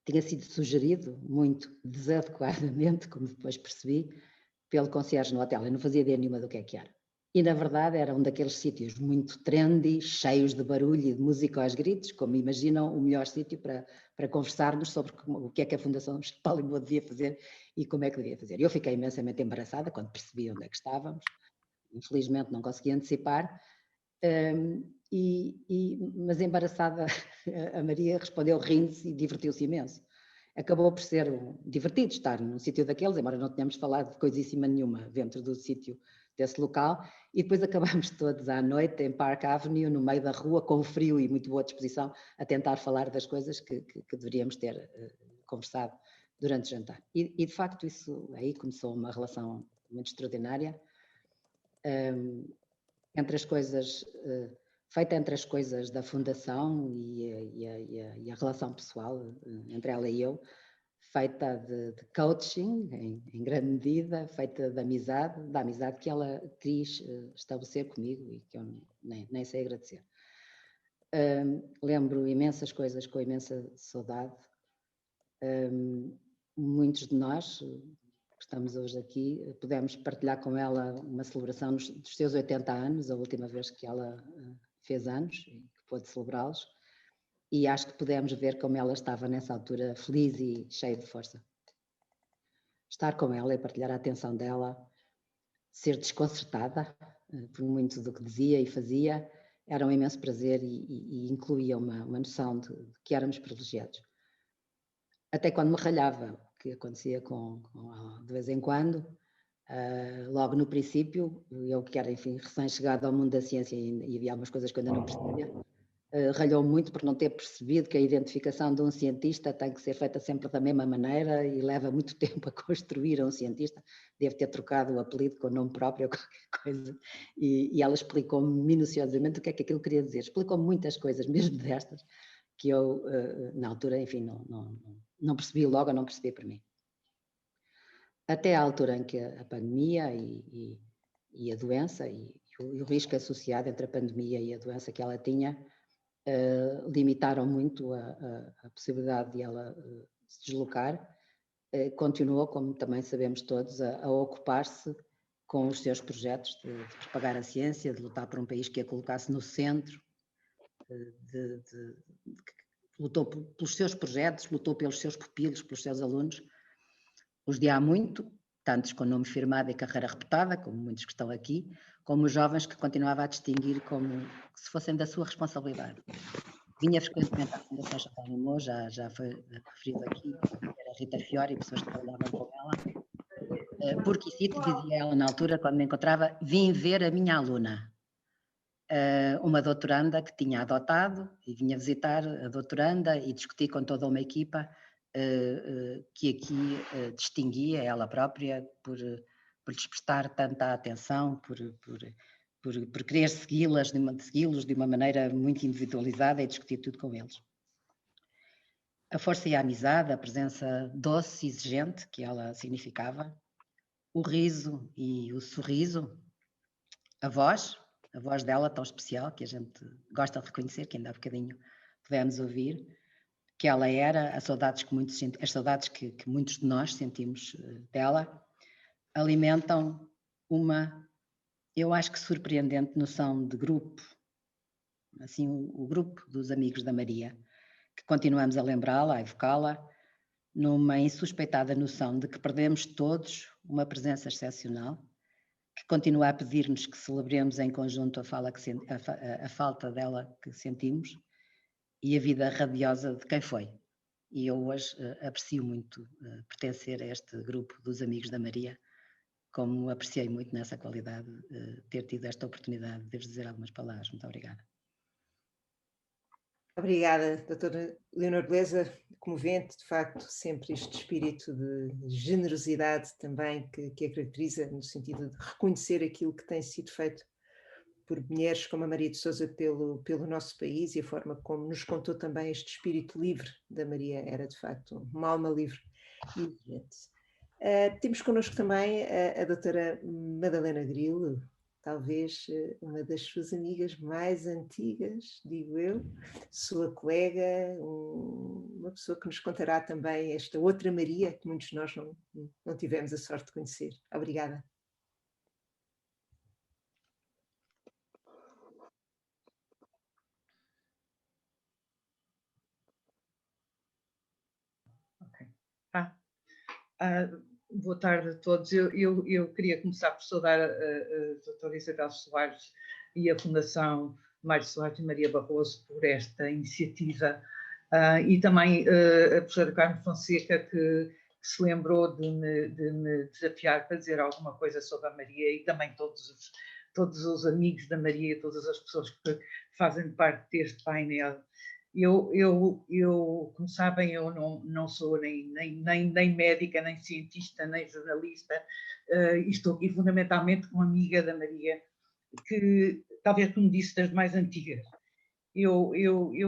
tinha sido sugerido muito desadequadamente, como depois percebi, pelo concierge no hotel. Eu não fazia ideia nenhuma do que era. E, na verdade, era um daqueles sítios muito trendy, cheios de barulho e de música aos gritos, como imaginam o melhor sítio para conversarmos sobre o que é que a Fundação Champalimau devia fazer e como é que devia fazer. Eu fiquei imensamente embaraçada quando percebi onde é que estávamos. Infelizmente não consegui antecipar, mas embaraçada a Maria respondeu rindo-se e divertiu-se imenso. Acabou por ser divertido estar num sítio daqueles, embora não tenhamos falado de coisíssima nenhuma dentro do sítio desse local, e depois acabámos todos à noite em Park Avenue, no meio da rua, com frio e muito boa disposição, a tentar falar das coisas que deveríamos ter conversado durante o jantar. E de facto isso aí começou uma relação muito extraordinária, feita entre as coisas da Fundação e a relação pessoal entre ela e eu, feita de coaching, em grande medida, feita de amizade, da amizade que ela quis estabelecer comigo e que eu nem sei agradecer. Lembro imensas coisas com imensa saudade. Muitos de nós que estamos hoje aqui, pudemos partilhar com ela uma celebração dos seus 80 anos, a última vez que ela fez anos e que pôde celebrá-los. E acho que pudemos ver como ela estava nessa altura feliz e cheia de força. Estar com ela e partilhar a atenção dela, ser desconcertada por muito do que dizia e fazia, era um imenso prazer e incluía uma noção de que éramos privilegiados. Até quando me ralhava, que acontecia de vez em quando, logo no princípio, eu que era, enfim, recém-chegada ao mundo da ciência e havia algumas coisas que eu ainda não percebia, ralhou muito por não ter percebido que a identificação de um cientista tem que ser feita sempre da mesma maneira e leva muito tempo a construir um cientista. Deve ter trocado o apelido com o nome próprio ou qualquer coisa. E ela explicou-me minuciosamente o que é que aquilo queria dizer. Explicou-me muitas coisas, mesmo destas, que eu, na altura, enfim, não percebi logo, ou não percebi por mim. Até à altura em que a pandemia e a doença e o risco associado entre a pandemia e a doença que ela tinha limitaram muito a possibilidade de ela se deslocar. Continuou, como também sabemos todos, a ocupar-se com os seus projetos de propagar a ciência, de lutar por um país que a colocasse no centro, lutou pelos seus projetos, lutou pelos seus pupilos, pelos seus alunos. Os de há muito, tantos com nome firmado e carreira reputada, como muitos que estão aqui, como os jovens que continuava a distinguir como se fossem da sua responsabilidade. Vinha frequentemente à Fundação Champagne Limão, já foi referido aqui, era Rita Fiori, pessoas que trabalhavam com ela, porque cito, dizia ela na altura, quando me encontrava, vim ver a minha aluna, uma doutoranda que tinha adotado, e vinha visitar a doutoranda e discutir com toda uma equipa que aqui distinguia ela própria por lhes prestar tanta atenção, por querer segui-los de uma maneira muito individualizada e discutir tudo com eles. A força e a amizade, a presença doce e exigente que ela significava, o riso e o sorriso, a voz dela tão especial, que a gente gosta de reconhecer, que ainda há bocadinho pudemos ouvir, que ela era, as saudades que muitos de nós sentimos dela, alimentam uma, eu acho que surpreendente noção de grupo, assim, o grupo dos amigos da Maria, que continuamos a lembrá-la, a evocá-la, numa insuspeitada noção de que perdemos todos uma presença excepcional, que continua a pedir-nos que celebremos em conjunto a falta dela que sentimos e a vida radiosa de quem foi. E eu hoje aprecio muito pertencer a este grupo dos amigos da Maria, como apreciei muito nessa qualidade ter tido esta oportunidade de vos dizer algumas palavras. Muito obrigada. Obrigada, doutora Leonor Beleza, comovente, de facto, sempre este espírito de generosidade também que a caracteriza, no sentido de reconhecer aquilo que tem sido feito por mulheres como a Maria de Sousa pelo nosso país, e a forma como nos contou também este espírito livre da Maria, era de facto uma alma livre e exigente. Temos connosco também a doutora Madalena Grilo, talvez uma das suas amigas mais antigas, digo eu, sua colega, uma pessoa que nos contará também esta outra Maria, que muitos de nós não tivemos a sorte de conhecer. Obrigada. Boa tarde a todos. Eu queria começar por saudar a doutora Isabel Soares e a Fundação Mário Soares e Maria Barroso por esta iniciativa, e também a professora Carmen Fonseca, que se lembrou de me desafiar para dizer alguma coisa sobre a Maria, e também todos os amigos da Maria, todas as pessoas que fazem parte deste painel. Como sabem, eu não sou nem médica, nem cientista, nem jornalista, e estou aqui fundamentalmente como amiga da Maria, que talvez, como disse, das mais antigas. Eu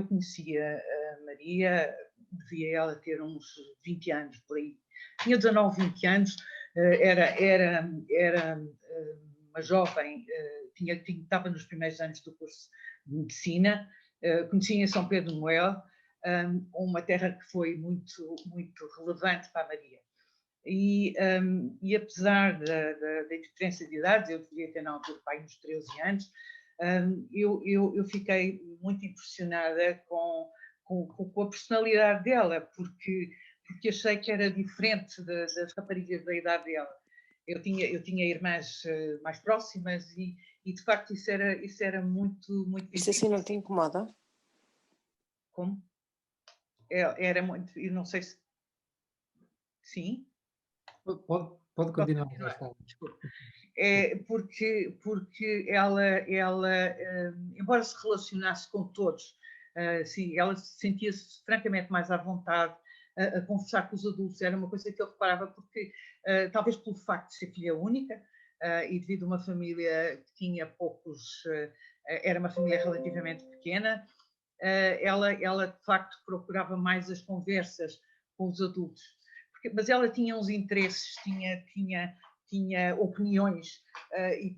conhecia a Maria, devia ela ter uns 20 anos por aí. Tinha 19, 20 anos, era uma jovem, estava nos primeiros anos do curso de medicina. Conheci em São Pedro de Moel, uma terra que foi muito, muito relevante para a Maria. E apesar da diferença de idades, eu devia ter na altura pai uns 13 anos, eu fiquei muito impressionada com a personalidade dela, porque achei que era diferente das raparigas da idade dela. Eu tinha irmãs mais próximas e de facto isso era muito, muito difícil. Isso assim não te incomoda? Como? Era muito, eu não sei se... Sim? Pode continuar. Desculpa. Porque ela embora se relacionasse com todos, sim, ela sentia-se francamente mais à vontade a conversar com os adultos. Era uma coisa que eu reparava, porque talvez pelo facto de ser filha única, e devido a uma família que tinha poucos, era uma família relativamente pequena, ela de facto procurava mais as conversas com os adultos, mas ela tinha uns interesses, tinha opiniões,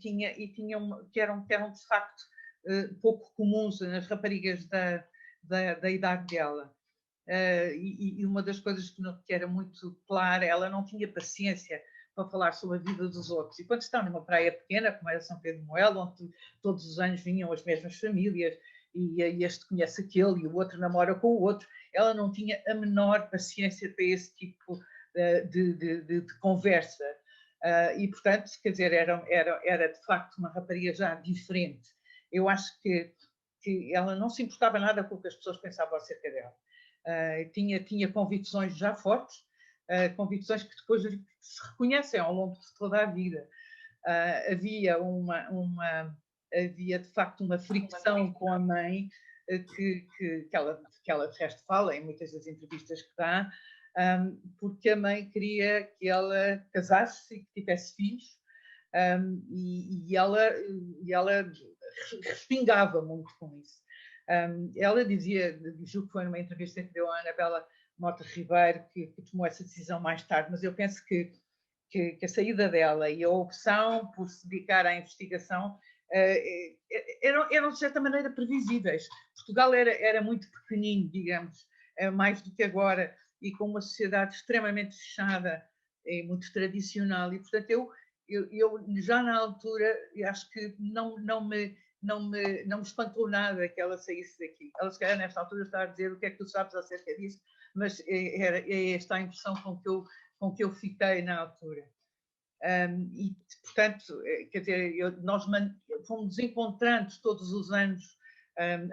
que eram de facto pouco comuns nas raparigas da idade dela. E uma das coisas que era muito clara, ela não tinha paciência para falar sobre a vida dos outros. E quando está numa praia pequena, como era São Pedro de Moel, onde todos os anos vinham as mesmas famílias, e este conhece aquele e o outro namora com o outro, ela não tinha a menor paciência para esse tipo de conversa. E, portanto, quer dizer, era de facto uma rapariga já diferente. Eu acho que ela não se importava nada com o que as pessoas pensavam acerca dela. Tinha convicções já fortes, convicções que depois se reconhecem ao longo de toda a vida. Havia de facto uma fricção com a mãe que ela de resto fala em muitas das entrevistas que dá, porque a mãe queria que ela casasse e que tivesse filhos, e ela respingava muito com isso. Ela dizia, julgo que foi numa entrevista que deu à Anabela Mota Ribeiro, que tomou essa decisão mais tarde, mas eu penso que a saída dela e a opção por se dedicar à investigação eram de certa maneira previsíveis. Portugal era muito pequenino, digamos, mais do que agora, e com uma sociedade extremamente fechada e muito tradicional, e portanto eu já na altura acho que não me espantou nada que ela saísse daqui. Ela se calhar nesta altura está a dizer o que é que tu sabes acerca disso, mas é esta a impressão com que eu fiquei na altura. E, portanto, quer dizer, nós fomos encontrando todos os anos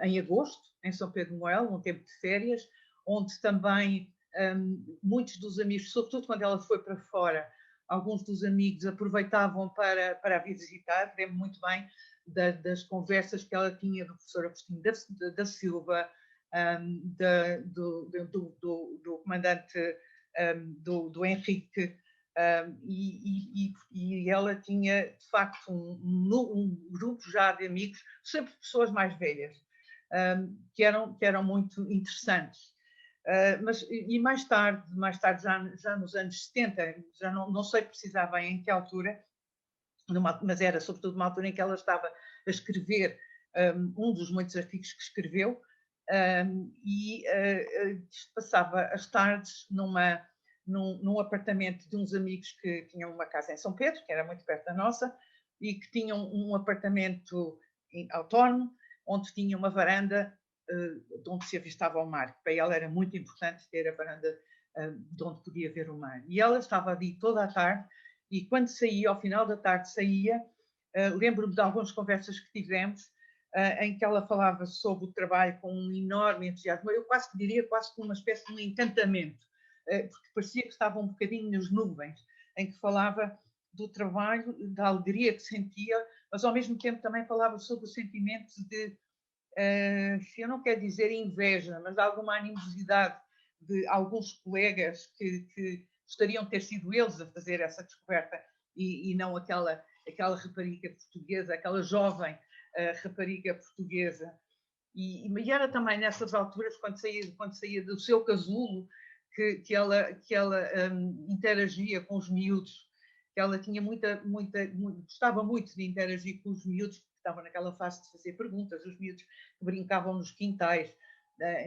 em agosto, em São Pedro de Moel, um tempo de férias, onde também muitos dos amigos, sobretudo quando ela foi para fora, alguns dos amigos aproveitavam para a visitar. Lembro muito bem das conversas que ela tinha do professor Agostinho da Silva, do comandante do Henrique, e ela tinha, de facto, um grupo já de amigos, sempre pessoas mais velhas, que eram muito interessantes. E mais tarde já nos anos 70, já não sei precisar bem em que altura, mas era sobretudo uma altura em que ela estava a escrever um dos muitos artigos que escreveu, e passava as tardes num apartamento de uns amigos que tinham uma casa em São Pedro, que era muito perto da nossa, e que tinham um apartamento autónomo, onde tinha uma varanda de onde se avistava o mar. Para ela era muito importante ter a varanda de onde podia ver o mar. E ela estava ali toda a tarde, e quando saía, ao final da tarde saía, lembro-me de algumas conversas que tivemos, em que ela falava sobre o trabalho com um enorme entusiasmo, eu quase diria quase como uma espécie de um encantamento, porque parecia que estava um bocadinho nas nuvens, em que falava do trabalho, da alegria que sentia, mas ao mesmo tempo também falava sobre o sentimento de, eu não quero dizer inveja, mas de alguma animosidade de alguns colegas que gostariam de ter sido eles a fazer essa descoberta e não aquela rapariga portuguesa, aquela jovem rapariga portuguesa. E era também nessas alturas, quando saía do seu casulo, que ela interagia com os miúdos, que ela tinha gostava muito de interagir com os miúdos, que estavam naquela fase de fazer perguntas, os miúdos que brincavam nos quintais.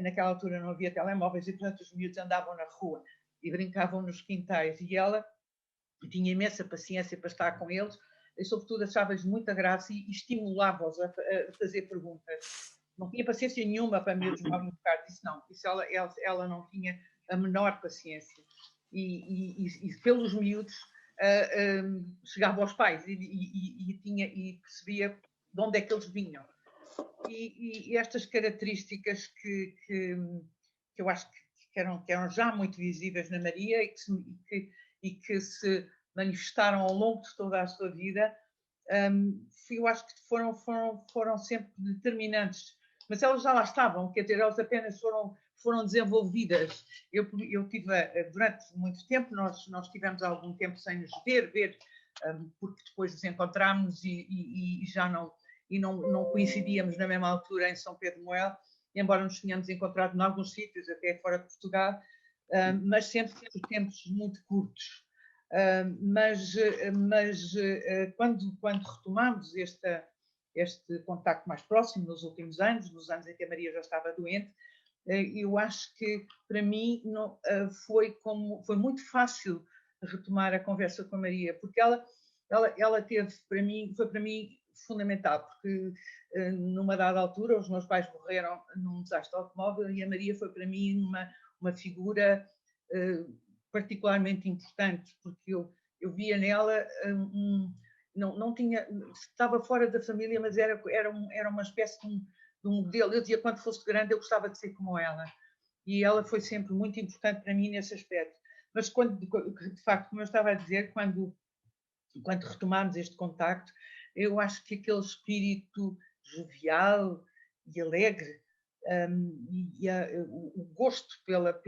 Naquela altura não havia telemóveis e, portanto, os miúdos andavam na rua e brincavam nos quintais, e ela tinha imensa paciência para estar com eles, e sobretudo achava-lhes muita graça e estimulava-os a fazer perguntas. Não tinha paciência nenhuma para miúdos mal educados, isso não, isso ela não tinha a menor paciência, e pelos miúdos chegava aos pais e percebia de onde é que eles vinham. E estas características que eu acho que eram já muito visíveis na Maria e que se manifestaram ao longo de toda a sua vida, eu acho que foram sempre determinantes, mas elas já lá estavam, quer dizer, elas apenas foram desenvolvidas. Eu tive, durante muito tempo, nós tivemos algum tempo sem nos ver, porque depois nos encontrámos e já não coincidíamos na mesma altura em São Pedro de Moel, embora nos tenhamos encontrado em alguns sítios, até fora de Portugal, mas sempre por tempos muito curtos. Mas quando retomámos este contacto mais próximo nos últimos anos, nos anos em que a Maria já estava doente, eu acho que para mim foi muito fácil retomar a conversa com a Maria, porque ela teve para mim, foi para mim fundamental, porque numa dada altura os meus pais morreram num desastre automóvel e a Maria foi para mim uma figura particularmente importante, porque eu via nela não tinha, estava fora da família, mas era uma espécie de um modelo. Eu dizia, quando fosse grande eu gostava de ser como ela, e ela foi sempre muito importante para mim nesse aspecto. Mas de facto, como eu estava a dizer, quando retomámos este contacto, eu acho que aquele espírito jovial e alegre, o gosto pela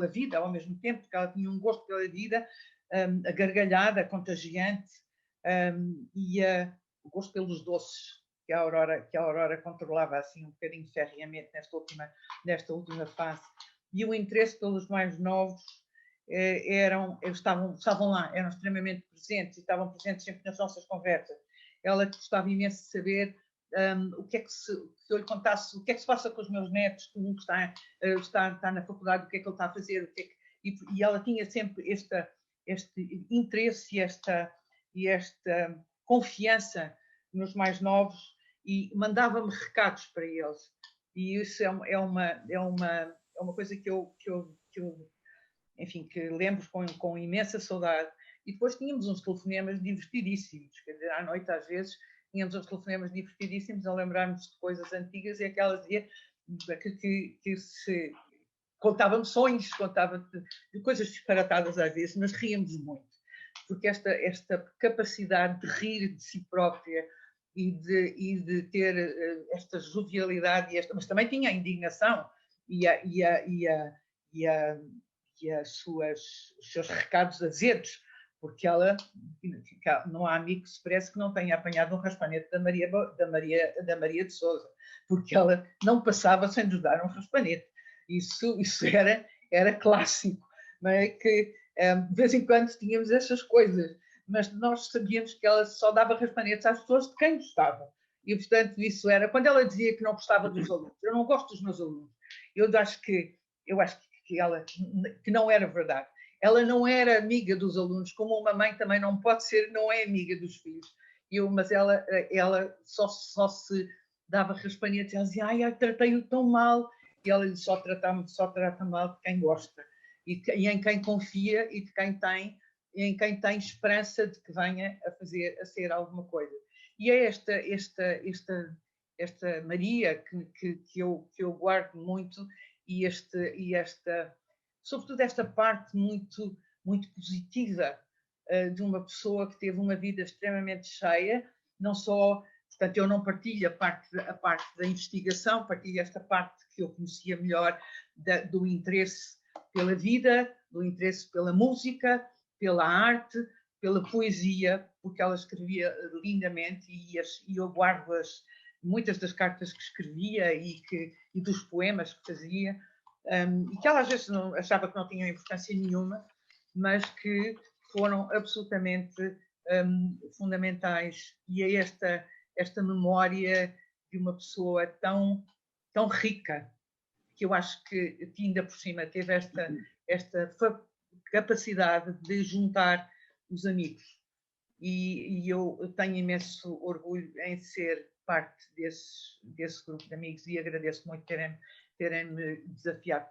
vida ao mesmo tempo, porque ela tinha um gosto pela vida, a gargalhada contagiante, e o gosto pelos doces que a Aurora controlava assim um bocadinho ferreamente nesta última fase, e o interesse pelos mais novos estavam lá, eram extremamente presentes e estavam presentes sempre nas nossas conversas. Ela gostava imenso de saber o que é que se eu lhe contasse, o que é que se passa com os meus netos, um que está na faculdade, o que é que ele está a fazer, e ela tinha sempre este interesse e esta confiança nos mais novos, e mandava-me recados para eles, e isso é uma coisa que eu enfim, que lembro com imensa saudade. E depois tínhamos uns telefonemas divertidíssimos, quer dizer, à noite às vezes tínhamos uns telefonemas divertidíssimos a lembrar-nos de coisas antigas, e aquela dizia que se contava-me sonhos, contava de coisas disparatadas às vezes, mas ríamos muito, porque esta capacidade de rir de si própria e de ter esta jovialidade, mas também tinha a indignação e os seus recados azedos, porque não há amigo que se parece que não tenha apanhado um raspanete da Maria de Sousa, porque ela não passava sem nos dar um raspanete. Isso era clássico, não é? Que de vez em quando tínhamos essas coisas, mas nós sabíamos que ela só dava raspanetes às pessoas de quem gostava. E, portanto, isso era... Quando ela dizia que não gostava dos alunos, eu não gosto dos meus alunos, eu acho que não era verdade. Ela não era amiga dos alunos, como uma mãe também não pode ser, não é amiga dos filhos. Mas ela só se dava raspanetes, ela dizia, ai, tratei-o tão mal, e ela só trata mal de quem gosta, e em quem confia, e em quem tem esperança de que venha a ser alguma coisa. E é esta Maria que eu guardo muito, e sobretudo esta parte muito, muito positiva de uma pessoa que teve uma vida extremamente cheia, não só, portanto, eu não partilho a parte da investigação, partilho esta parte que eu conhecia melhor do interesse pela vida, do interesse pela música, pela arte, pela poesia, porque ela escrevia lindamente, e eu guardo muitas das cartas que escrevia e dos poemas que fazia, e que ela às vezes achava que não tinham importância nenhuma, mas que foram absolutamente fundamentais. E é esta memória de uma pessoa tão, tão rica, que eu acho que ainda por cima teve esta capacidade de juntar os amigos. E eu tenho imenso orgulho em ser parte desse grupo de amigos, e agradeço muito terem-me desafiado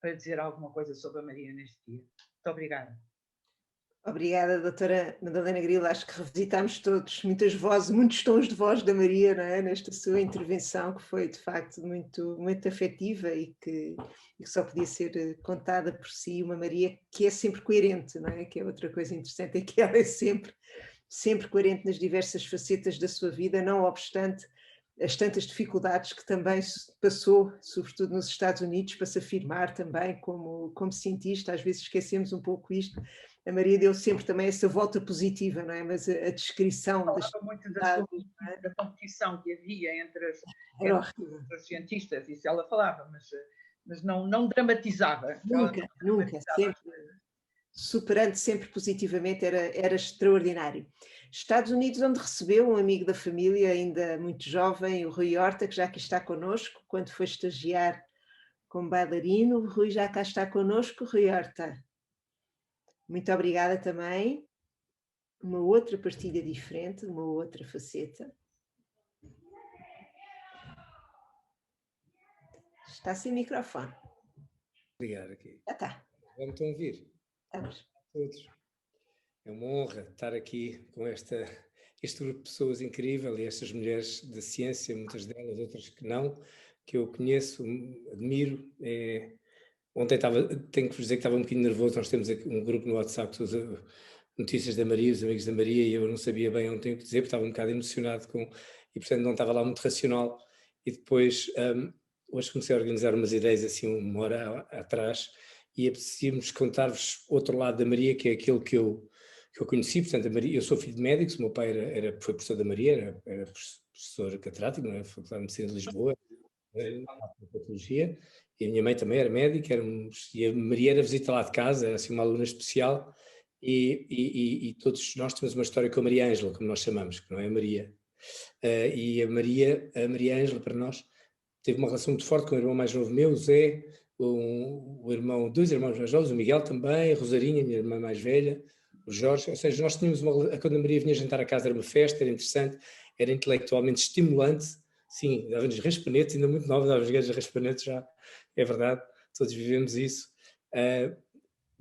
para dizer alguma coisa sobre a Maria neste dia. Muito obrigada. Obrigada, doutora Madalena Grilo. Acho que revisitámos todos muitas vozes, muitos tons de voz da Maria, não é? Nesta sua intervenção, que foi de facto muito, muito afetiva, e que só podia ser contada por si. Uma Maria que é sempre coerente, não é? Que é outra coisa interessante, é que ela é sempre coerente nas diversas facetas da sua vida, não obstante as tantas dificuldades que também passou, sobretudo nos Estados Unidos, para se afirmar também como cientista. Às vezes esquecemos um pouco isto. A Maria deu sempre também essa volta positiva, não é? Mas a descrição... Falava muito da competição que havia entre os cientistas, isso ela falava, mas não dramatizava. Nunca, sempre. Superando sempre positivamente, era extraordinário. Estados Unidos, onde recebeu um amigo da família, ainda muito jovem, o Rui Horta, que já aqui está connosco, quando foi estagiar como bailarino. O Rui já cá está connosco. Rui Horta. Muito obrigada também. Uma outra partilha diferente, uma outra faceta. Está sem microfone. Obrigado aqui. Já está. Agora me estão a ouvir? Estamos. Todos. É uma honra estar aqui com este grupo de pessoas incrível e estas mulheres da ciência, muitas delas, outras que não, que eu conheço, admiro. Ontem tenho que vos dizer que estava um bocadinho nervoso. Nós temos aqui um grupo no WhatsApp que usa notícias da Maria, os amigos da Maria, e eu não sabia bem onde tenho que dizer, porque estava um bocado emocionado e portanto não estava lá muito racional. E depois, hoje comecei a organizar umas ideias assim uma hora atrás, e apetecia-nos contar-vos outro lado da Maria, que é aquele que eu conheci. Portanto, a Maria, eu sou filho de médicos, o meu pai foi professor da Maria, era professor catedrático na Faculdade de Medicina de Lisboa, na patologia, e a minha mãe também era médica, e a Maria era visita lá de casa, era assim uma aluna especial, e todos nós temos uma história com a Maria Ângela, como nós chamamos, que não é a Maria. E a Maria Ângela, para nós, teve uma relação muito forte com o irmão mais novo meu, o Zé, dois irmãos mais novos, o Miguel também, a Rosarinha, minha irmã mais velha, o Jorge. Ou seja, nós tínhamos quando a Maria vinha jantar a casa, era uma festa, era interessante, era intelectualmente estimulante. Sim, dava-nos raspanetes, ainda muito nova, dava-nos gajos de raspanetes, já é verdade, todos vivemos isso.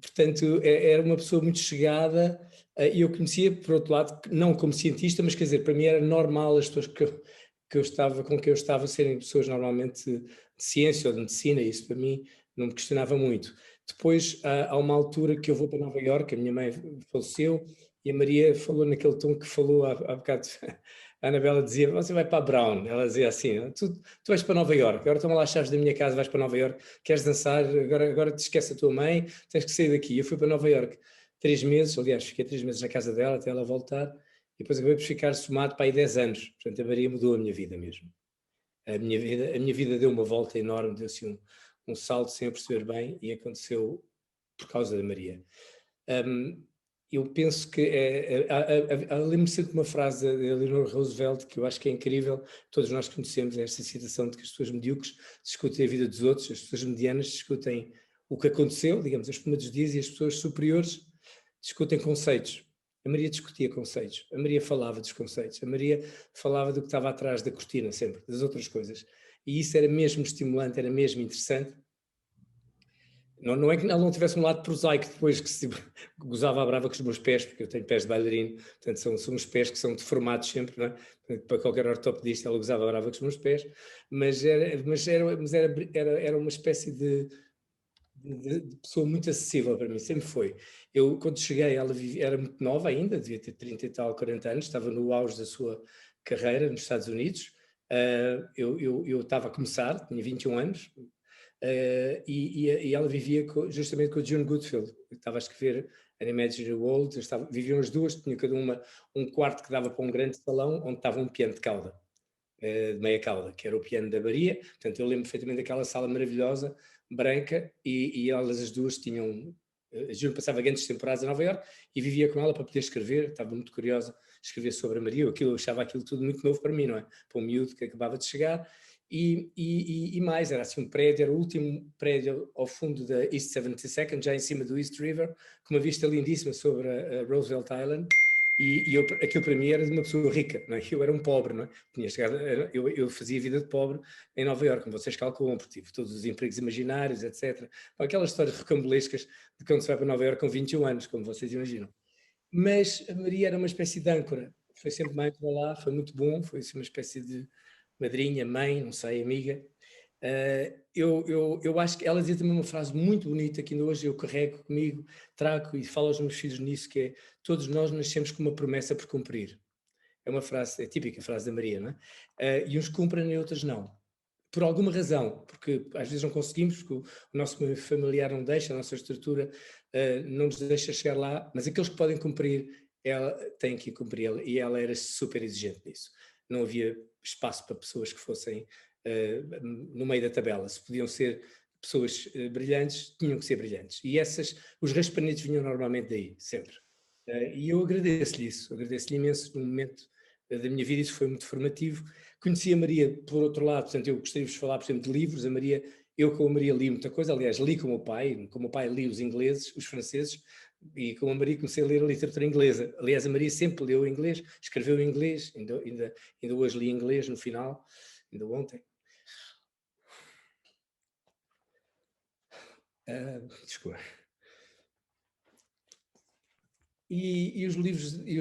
Portanto, era uma pessoa muito chegada, e eu conhecia, por outro lado, não como cientista, mas quer dizer, para mim era normal as pessoas com quem eu estava serem pessoas normalmente de ciência ou de medicina, e isso para mim não me questionava muito. Depois há uma altura que eu vou para Nova Iorque, a minha mãe faleceu, e a Maria falou naquele tom que falou há bocado. A Anabela dizia: você vai para a Brown. Ela dizia assim: tu vais para Nova Iorque, agora toma lá as chaves da minha casa, vais para Nova Iorque, queres dançar, agora te esquece a tua mãe, tens que sair daqui. Eu fui para Nova Iorque 3 meses, aliás, fiquei 3 meses na casa dela até ela voltar, e depois acabei por ficar somado para aí 10 anos. Portanto, a Maria mudou a minha vida mesmo. A minha vida deu uma volta enorme, deu assim um salto sem eu perceber bem, e aconteceu por causa da Maria. Eu penso que lembro-me sempre de uma frase de Eleanor Roosevelt, que eu acho que é incrível, todos nós conhecemos esta citação de que as pessoas medíocres discutem a vida dos outros, as pessoas medianas discutem o que aconteceu, digamos, os primeiros dias, e as pessoas superiores discutem conceitos. A Maria discutia conceitos, a Maria falava dos conceitos, a Maria falava do que estava atrás da cortina sempre, das outras coisas, e isso era mesmo estimulante, era mesmo interessante. Não é que ela não tivesse um lado prosaico depois, que se gozava à brava com os meus pés, porque eu tenho pés de bailarino, portanto são uns pés que são deformados sempre, não é? Para qualquer ortopedista ela gozava à brava com os meus pés, mas era uma espécie de pessoa muito acessível para mim, sempre foi. Eu, quando cheguei, ela era muito nova ainda, devia ter 30 e tal, 40 anos, estava no auge da sua carreira nos Estados Unidos. Eu estava a começar, tinha 21 anos, e ela vivia justamente com o June Goodfield. Eu estava a escrever An Imaginary World, viviam as duas, tinha cada uma um quarto que dava para um grande salão onde estava um piano de cauda, de meia cauda, que era o piano da Maria. Portanto, eu lembro perfeitamente daquela sala maravilhosa, branca, e elas as duas tinham... A June passava grandes temporadas em Nova Iorque e vivia com ela para poder escrever. Estava muito curiosa de escrever sobre a Maria. Eu achava aquilo tudo muito novo para mim, não é? Para um miúdo que acabava de chegar. E mais, era assim um prédio, era o último prédio ao fundo da East 72nd, já em cima do East River, com uma vista lindíssima sobre a Roosevelt Island, e aquilo para mim era de uma pessoa rica, não é? Eu era um pobre, não é? Eu fazia vida de pobre em Nova Iorque, como vocês calculam, porque tive todos os empregos imaginários, etc. Aquelas histórias rocambolescas de quando se vai para Nova Iorque com 21 anos, como vocês imaginam. Mas a Maria era uma espécie de âncora, foi sempre mãe para lá, foi muito bom, foi assim uma espécie de madrinha, mãe, não sei, amiga. Eu acho que ela dizia também uma frase muito bonita que ainda hoje eu carrego comigo, trago e falo aos meus filhos nisso, que é: todos nós nascemos com uma promessa por cumprir. É uma frase, é típica frase da Maria, não é? E uns cumprem e outros não. Por alguma razão, porque às vezes não conseguimos, porque o nosso familiar não deixa, a nossa estrutura não nos deixa chegar lá, mas aqueles que podem cumprir, ela tem que cumprir, e ela era super exigente nisso. Não havia espaço para pessoas que fossem no meio da tabela. Se podiam ser pessoas brilhantes, tinham que ser brilhantes. E os raspanetes vinham normalmente daí, sempre. E eu agradeço-lhe isso, agradeço-lhe imenso no momento da minha vida, isso foi muito formativo. Conheci a Maria, por outro lado, portanto, eu gostaria de vos falar, por exemplo, de livros. Eu com a Maria li muita coisa, aliás, li com o meu pai li os ingleses, os franceses, e com a Maria comecei a ler a literatura inglesa. Aliás, a Maria sempre leu inglês, escreveu em inglês, ainda hoje li inglês no final, ainda ontem. Desculpa. E os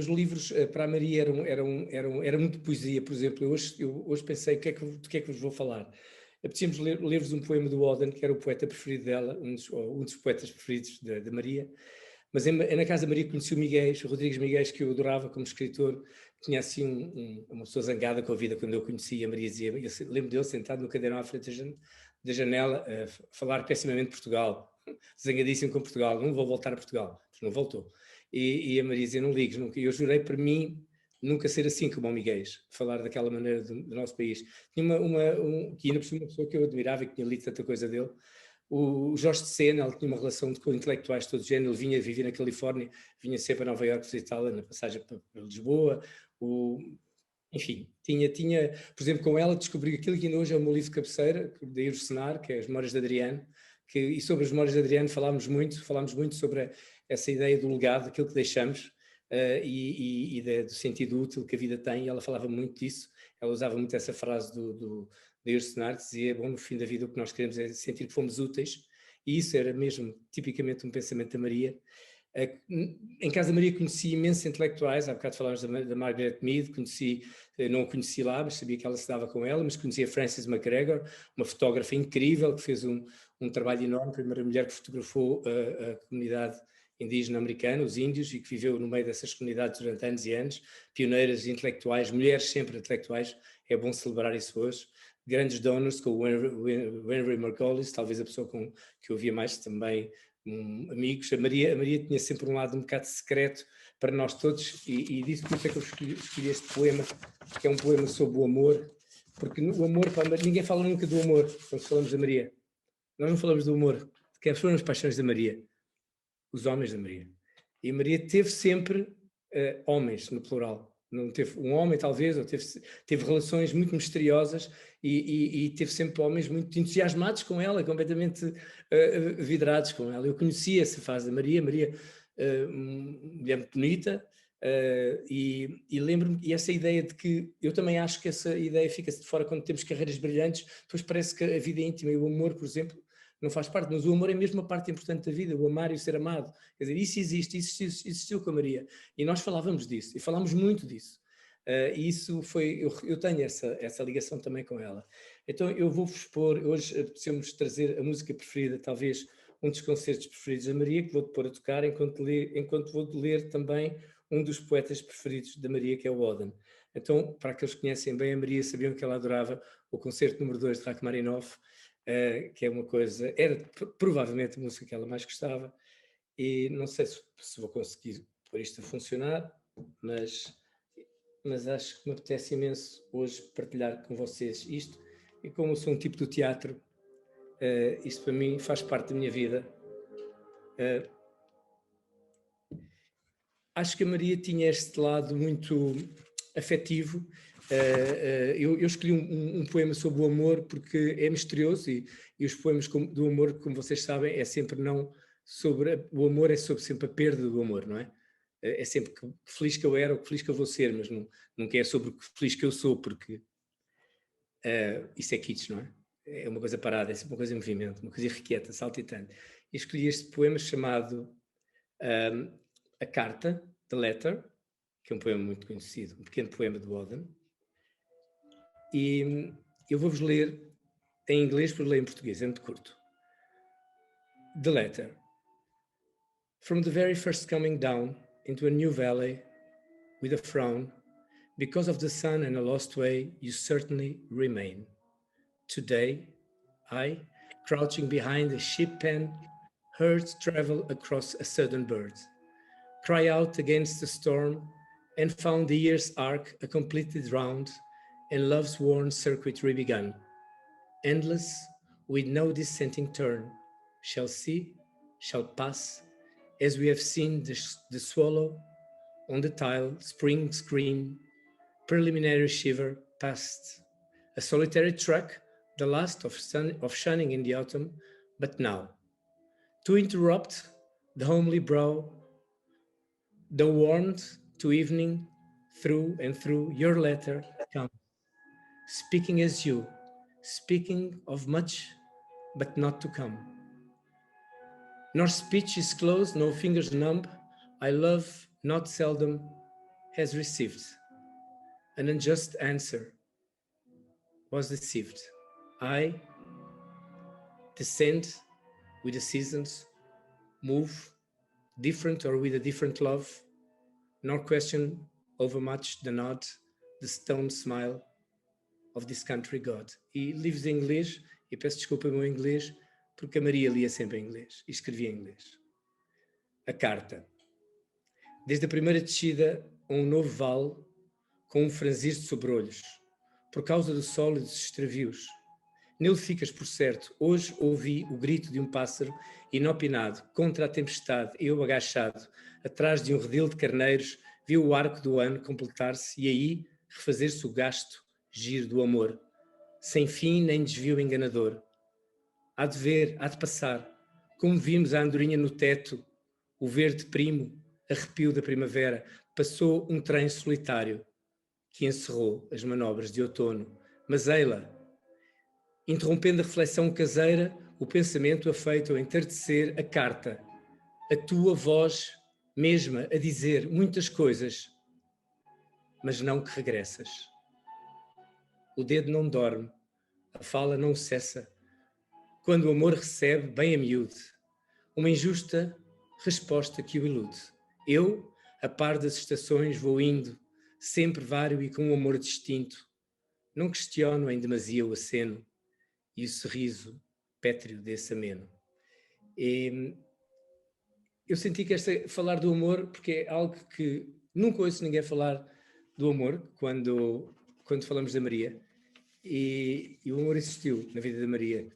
livros para a Maria eram muito poesia. Por exemplo, eu hoje pensei, do que é que vos vou falar? Apetíamos ler-vos um poema do Auden, que era o poeta preferido dela, um dos poetas preferidos da Maria. Mas na casa da Maria conheci o Rodrigues Miguel, que eu adorava como escritor. Tinha assim uma pessoa zangada com a vida quando eu conheci. A Maria dizia, eu lembro dele sentado no cadeirão à frente da janela a falar pessimamente de Portugal, zangadíssimo com Portugal, não vou voltar a Portugal, mas não voltou. E a Maria dizia, não ligues, nunca. Eu jurei para mim nunca ser assim como o Miguel, falar daquela maneira do nosso país. Tinha que ainda por cima uma pessoa que eu admirava e que tinha lido tanta coisa dele, o Jorge de Sena. Ele tinha uma relação com intelectuais de todo o género. Ele vinha viver na Califórnia, vinha sempre a Nova Iorque visitá-la na passagem para Lisboa. Enfim, tinha, por exemplo, com ela descobri aquilo que ainda hoje é o meu livro de cabeceira, da Iris Senar, que é As Memórias de Adriano, e sobre as Memórias de Adriano falámos muito sobre essa ideia do legado, daquilo que deixamos, do sentido útil que a vida tem. E ela falava muito disso. Ela usava muito essa frase da Iris Senar, que dizia, bom, no fim da vida o que nós queremos é sentir que fomos úteis, e isso era mesmo tipicamente um pensamento da Maria. Em casa da Maria conheci imensos intelectuais. Há bocado falámos da Margaret Mead, não a conheci lá, mas sabia que ela se dava com ela, mas conheci a Frances McGregor, uma fotógrafa incrível, que fez um trabalho enorme, a primeira mulher que fotografou a comunidade indígena americana, os índios, e que viveu no meio dessas comunidades durante anos e anos, pioneiras intelectuais, mulheres sempre intelectuais. É bom celebrar isso hoje. Grandes donors, com o Henry Margolis, talvez a pessoa que eu ouvia mais também, amigos. A Maria tinha sempre um lado um bocado secreto para nós todos, e disse por isso é que eu escolhi este poema, que é um poema sobre o amor, porque o amor, ninguém fala nunca do amor quando falamos da Maria. Nós não falamos do amor. De quem foram as paixões da Maria? Os homens da Maria. E a Maria teve sempre homens, no plural. Não teve um homem, talvez, ou teve relações muito misteriosas, e teve sempre homens muito entusiasmados com ela, completamente vidrados com ela. Eu conhecia essa fase da Maria, mulher muito bonita, e lembro-me, e essa ideia de que, eu também acho que essa ideia fica-se de fora quando temos carreiras brilhantes, depois parece que a vida íntima e o amor, por exemplo, não faz parte, mas o amor é mesmo a parte importante da vida, o amar e o ser amado. Quer dizer, isso existiu com a Maria. E nós falávamos disso, e falámos muito disso. E isso foi, eu tenho essa ligação também com ela. Então eu vou-vos expor, hoje apeteceu-me trazer a música preferida, talvez um dos concertos preferidos da Maria, que vou-te pôr a tocar, enquanto vou ler também um dos poetas preferidos da Maria, que é o Auden. Então, para aqueles que conhecem bem a Maria, sabiam que ela adorava o concerto número 2 de Rachmaninoff, que é uma coisa, era provavelmente a música que ela mais gostava, e não sei se vou conseguir pôr isto a funcionar, mas acho que me apetece imenso hoje partilhar com vocês isto, e como eu sou um tipo do teatro, isto para mim faz parte da minha vida. Acho que a Maria tinha este lado muito afetivo. Eu escolhi um poema sobre o amor porque é misterioso, e os poemas do amor, como vocês sabem, é sempre não sobre o amor, é sobre sempre a perda do amor, não é? É sempre que feliz que eu era ou que feliz que eu vou ser, mas nunca é sobre o que feliz que eu sou, porque isso é kitsch, não é? É uma coisa parada, é sempre uma coisa em movimento, uma coisa irrequieta, saltitante. E escolhi este poema chamado A Carta, The Letter, que é um poema muito conhecido, um pequeno poema do Auden. E eu vou-vos ler em inglês, por ler em português, é muito curto. The Letter. From the very first coming down into a new valley, with a frown, because of the sun and a lost way, you certainly remain. Today, I, crouching behind a sheep pen, heard travel across a southern bird, cry out against the storm, and found the year's arc a completed round, and love's worn circuit re-begun. Endless, with no dissenting turn, shall see, shall pass, as we have seen the swallow on the tile, spring scream, preliminary shiver past, a solitary track, the last of shunning in the autumn, but now, to interrupt the homely brow the warmth to evening through and through your letter comes, speaking as you, speaking of much but not to come. Nor speech is closed, no fingers numb, I love not seldom has received an unjust answer, was deceived. I descend with the seasons, move different or with a different love, nor question overmuch the nod, the stone smile of this country God. E livros em inglês, e peço desculpa o meu inglês, porque a Maria lia sempre em inglês e escrevia em inglês. A carta. Desde a primeira descida a um novo vale, com um franzir de sobrolhos, por causa do sol e dos extravios. Nele ficas por certo. Hoje ouvi o grito de um pássaro inopinado contra a tempestade, eu agachado, atrás de um redil de carneiros, vi o arco do ano completar-se e aí refazer-se o gasto giro do amor, sem fim nem desvio enganador. Há de ver, há de passar, como vimos a andorinha no teto, o verde primo, arrepio da primavera, passou um trem solitário que encerrou as manobras de outono, mas ei-la, interrompendo a reflexão caseira, o pensamento afeito ao entardecer, a carta, a tua voz mesma a dizer muitas coisas, mas não que regressas. O dedo não dorme, a fala não cessa, quando o amor recebe, bem a miúde, uma injusta resposta que o ilude. Eu, a par das estações, vou indo, sempre vário e com um amor distinto, não questiono em demasia o aceno e o sorriso pétreo desse ameno. E eu senti que falar do amor, porque é algo que nunca ouço ninguém falar do amor quando falamos da Maria, e o amor existiu na vida da Maria.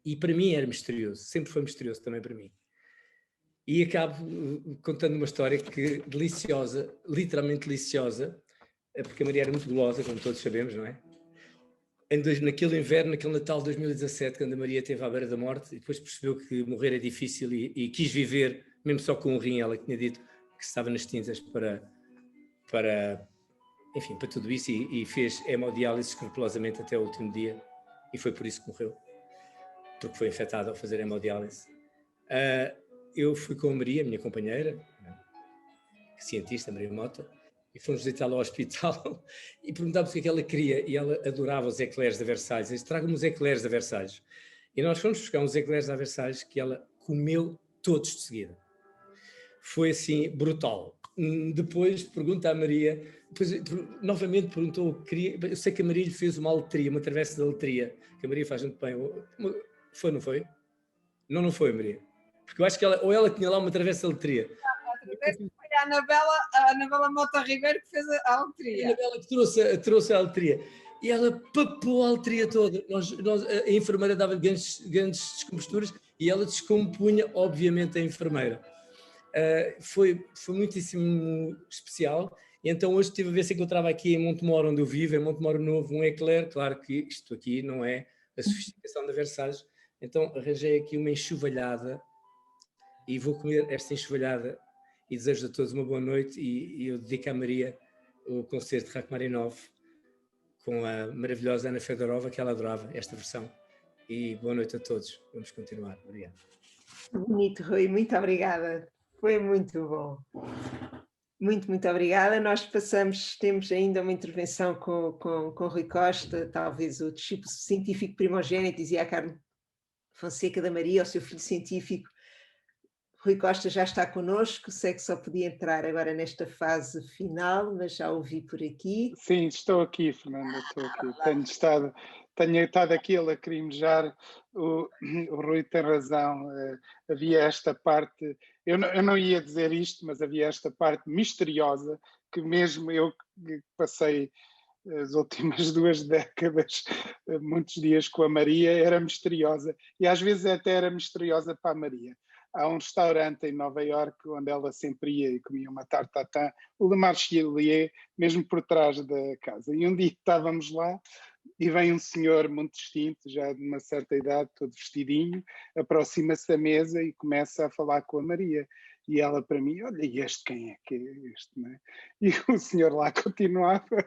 E para mim era misterioso, sempre foi misterioso também para mim. E acabo contando uma história que deliciosa, literalmente deliciosa, porque a Maria era muito gulosa, como todos sabemos, não é? Naquele inverno, naquele Natal de 2017, quando a Maria esteve à beira da morte, e depois percebeu que morrer é difícil e quis viver, mesmo só com um rim, ela tinha dito que estava nas tintas para tudo isso, e fez hemodiálise escrupulosamente até o último dia, e foi por isso que morreu, porque foi infectada ao fazer hemodiálise. Eu fui com a Maria, minha companheira, cientista, Maria Mota, e fomos visitá-la ao hospital e perguntámos o que é que ela queria, e ela adorava os eclairs de Versalhes. Eles tragam-me os eclairs de Versalhes. E nós fomos buscar uns eclairs de Versalhes que ela comeu todos de seguida. Foi assim, brutal. Depois pergunta à Maria, depois novamente perguntou o que queria. Eu sei que a Maria lhe fez uma aletria, uma travessa de aletria, que a Maria faz muito bem. Foi, não foi? Não foi, Maria. Porque eu acho que ela tinha lá uma travessa de aletria. Foi a Anabela Mota Ribeiro que fez a aletria. A Anabela que trouxe a aletria. E ela papou a aletria toda. A enfermeira dava grandes descomposturas e ela descompunha, obviamente, a enfermeira. Foi muitíssimo especial. E então hoje estive a ver se encontrava aqui em Montemor, onde eu vivo, em Montemor Novo, um eclair. Claro que isto aqui não é a sofisticação da Versalhes. Então arranjei aqui uma enxovalhada e vou comer esta enxovalhada e desejo a todos uma boa noite, e eu dedico à Maria o concerto de Rachmaninov com a maravilhosa Ana Fedorova, que ela adorava esta versão. E boa noite a todos. Vamos continuar. Obrigado. Bonito, Rui. Muito obrigada. Foi muito bom. Muito obrigada. Nós temos ainda uma intervenção com Rui Costa, talvez o discípulo científico primogênito, dizia a Carmen Fonseca da Maria, o seu filho científico. Rui Costa já está connosco, sei que só podia entrar agora nesta fase final, mas já o vi por aqui. Sim, estou aqui, Fernanda, estou aqui. Tenho estado aqui a lacrimejar, o Rui tem razão, havia esta parte, eu não ia dizer isto, mas havia esta parte misteriosa, que mesmo eu que passei as últimas 2 décadas, muitos dias com a Maria, era misteriosa, e às vezes até era misteriosa para a Maria. Há um restaurante em Nova Iorque onde ela sempre ia e comia uma tarte tatin, o Le Marchelier, mesmo por trás da casa. E um dia estávamos lá e vem um senhor muito distinto, já de uma certa idade, todo vestidinho, aproxima-se da mesa e começa a falar com a Maria. E ela para mim, olha, e este quem é que é este, não é? E o senhor lá continuava,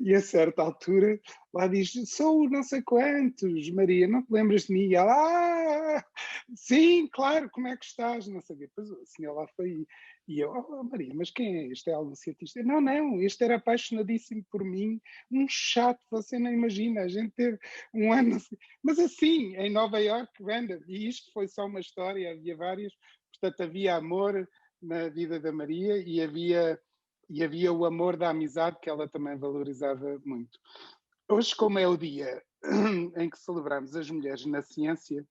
e a certa altura lá diz, sou não sei quantos, Maria, não te lembras de mim? E ela, sim, claro, como é que estás? Não sei o quê. Depois o senhor lá foi, e eu, Maria, mas quem é este? É algum cientista? Não, este era apaixonadíssimo por mim, um chato, você não imagina, a gente teve um ano, mas assim, em Nova Iorque, random, e isto foi só uma história, havia várias. Portanto, havia amor na vida da Maria e havia o amor da amizade que ela também valorizava muito. Hoje, como é o dia em que celebramos as mulheres na ciência,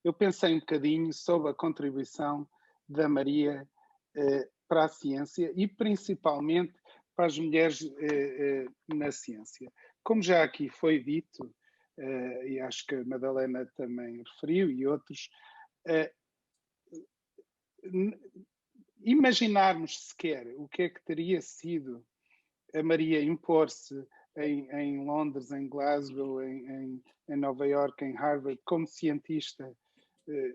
eu pensei um bocadinho sobre a contribuição da Maria para a ciência e principalmente para as mulheres na ciência. Como já aqui foi dito, e acho que a Madalena também referiu e outros, imaginarmos sequer o que é que teria sido a Maria impor-se em Londres, em Glasgow, em Nova Iorque, em Harvard, como cientista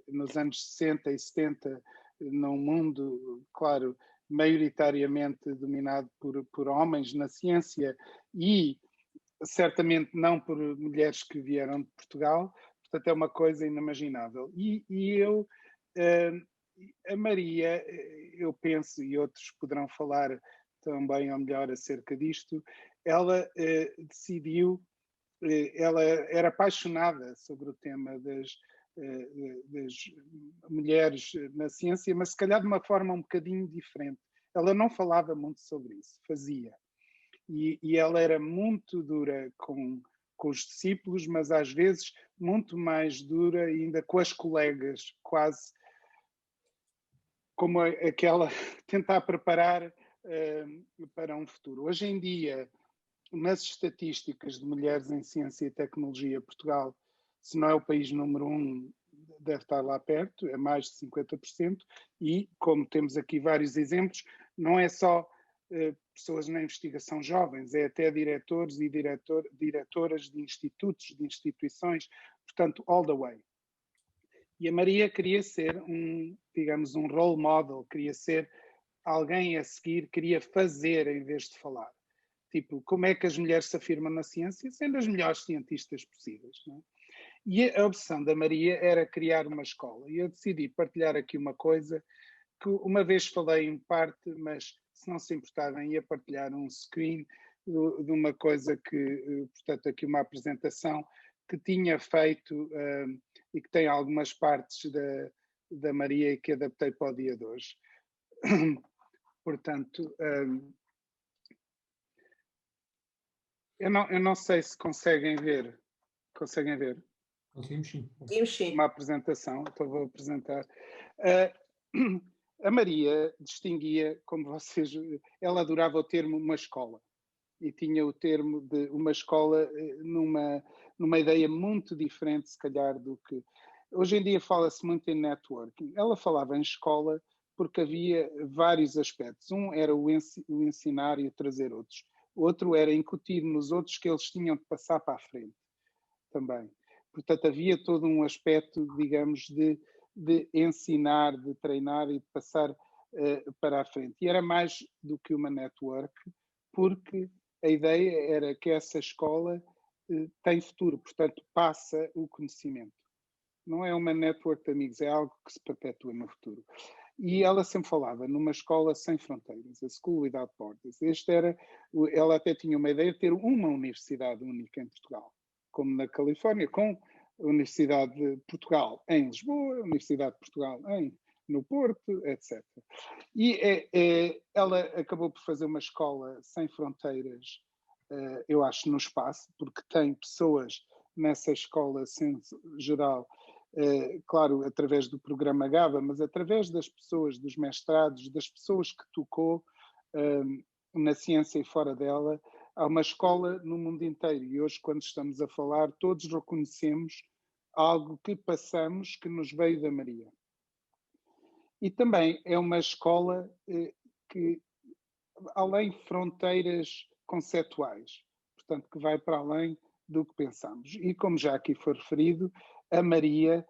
nos anos 60 e 70, num mundo, claro, maioritariamente dominado por homens na ciência e certamente não por mulheres que vieram de Portugal, portanto é uma coisa inimaginável. E eu, a Maria, eu penso, e outros poderão falar também ou melhor acerca disto, ela decidiu, ela era apaixonada sobre o tema das mulheres na ciência, mas se calhar de uma forma um bocadinho diferente. Ela não falava muito sobre isso, fazia. E ela era muito dura com os discípulos, mas às vezes muito mais dura ainda com as colegas, quase como aquela tentar preparar para um futuro. Hoje em dia, nas estatísticas de mulheres em ciência e tecnologia, Portugal, se não é o país número 1, deve estar lá perto, é mais de 50%, e como temos aqui vários exemplos, não é só pessoas na investigação jovens, é até diretores e diretoras de institutos, de instituições, portanto, all the way. E a Maria queria ser digamos, um role model, queria ser alguém a seguir, queria fazer em vez de falar. Tipo, como é que as mulheres se afirmam na ciência? Sendo as melhores cientistas possíveis. Não é? E a obsessão da Maria era criar uma escola. E eu decidi partilhar aqui uma coisa que uma vez falei em parte, mas se não se importarem, ia partilhar um screen de uma coisa que, portanto, aqui uma apresentação que tinha feito e que tem algumas partes da Maria e que adaptei para o dia de hoje. Portanto, eu não sei se conseguem ver. Conseguem ver? Conseguimos sim. Uma apresentação, então vou apresentar. A Maria distinguia, como vocês, ela adorava o termo uma escola. E tinha o termo de uma escola numa ideia muito diferente, se calhar, do que... Hoje em dia fala-se muito em networking. Ela falava em escola porque havia vários aspectos. Um era o ensinar e o trazer outros. Outro era incutir nos outros que eles tinham de passar para a frente também. Portanto, havia todo um aspecto, digamos, de ensinar, de treinar e de passar para a frente. E era mais do que uma network, porque a ideia era que essa escola tem futuro, portanto, passa o conhecimento. Não é uma network de amigos, é algo que se perpetua no futuro. E ela sempre falava numa escola sem fronteiras, a School Without Borders. Ela até tinha uma ideia de ter uma universidade única em Portugal, como na Califórnia, com a Universidade de Portugal em Lisboa, a Universidade de Portugal no Porto, etc. E ela acabou por fazer uma escola sem fronteiras, eu acho, no espaço, porque tem pessoas nessa escola geral, claro, através do programa GABA, mas através das pessoas, dos mestrados, das pessoas que tocou na ciência e fora dela. Há uma escola no mundo inteiro e hoje, quando estamos a falar, todos reconhecemos algo que passamos que nos veio da Maria. E também é uma escola que, além de fronteiras conceituais, portanto, que vai para além do que pensamos. E como já aqui foi referido, a Maria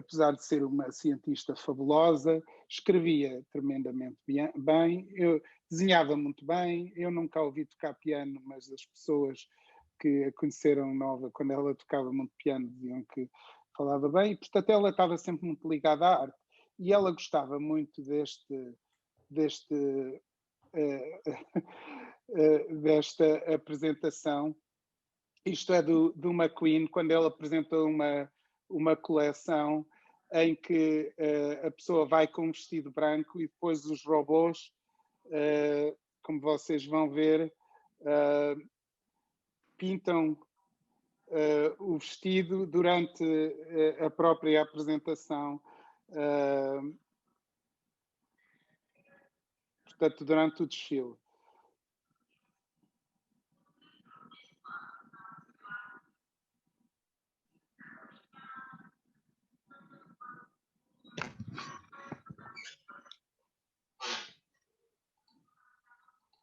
apesar de ser uma cientista fabulosa, escrevia tremendamente bem, eu desenhava muito bem, eu nunca a ouvi tocar piano, mas as pessoas que a conheceram nova, quando ela tocava muito piano, diziam que falava bem, e portanto ela estava sempre muito ligada à arte, e ela gostava muito desta apresentação. Isto é do McQueen, quando ele apresentou uma coleção em que a pessoa vai com um vestido branco e depois os robôs, como vocês vão ver, pintam o vestido durante a própria apresentação, portanto, durante o desfile.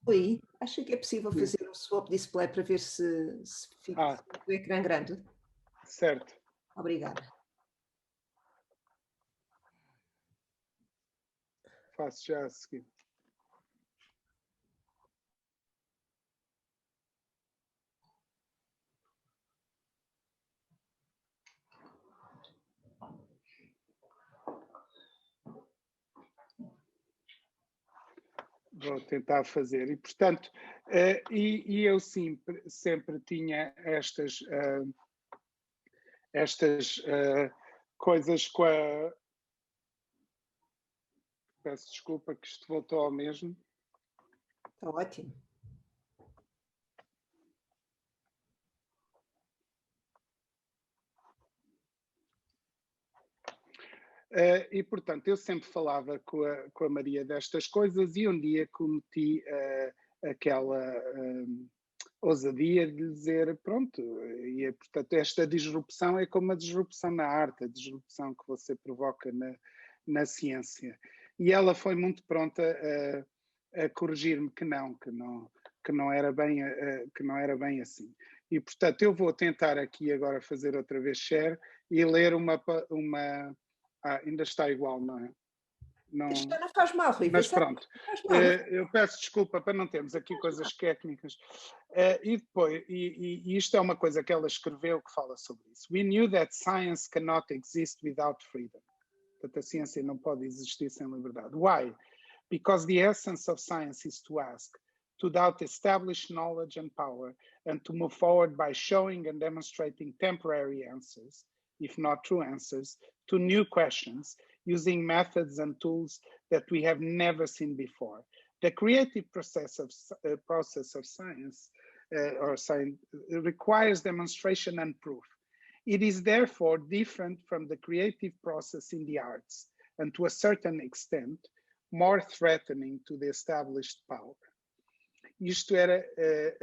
Oi, acha que é possível fazer um swap display para ver se fica o ecrã grande? Certo. Obrigada. Faço já a seguir. Vou tentar fazer. E, portanto, eu sempre tinha estas coisas com a... Peço desculpa que isto voltou ao mesmo. Está ótimo. E, portanto, eu sempre falava com a Maria destas coisas e um dia cometi aquela ousadia de dizer, pronto, e, portanto, esta disrupção é como a disrupção na arte, a disrupção que você provoca na ciência. E ela foi muito pronta a corrigir-me que não era bem assim. E, portanto, eu vou tentar aqui agora fazer outra vez share e ler uma ainda está igual, não é? Não faz mal, Rui. Mas pronto, eu peço desculpa para não termos aqui coisas técnicas. E depois, e isto é uma coisa que ela escreveu que fala sobre isso. We knew that science cannot exist without freedom. Portanto, a ciência não pode existir sem liberdade. Why? Because the essence of science is to ask, to doubt established knowledge and power, and to move forward by showing and demonstrating temporary answers, if not true answers, to new questions, using methods and tools that we have never seen before. The creative process of science requires demonstration and proof. It is therefore different from the creative process in the arts, and to a certain extent, more threatening to the established power. Isto era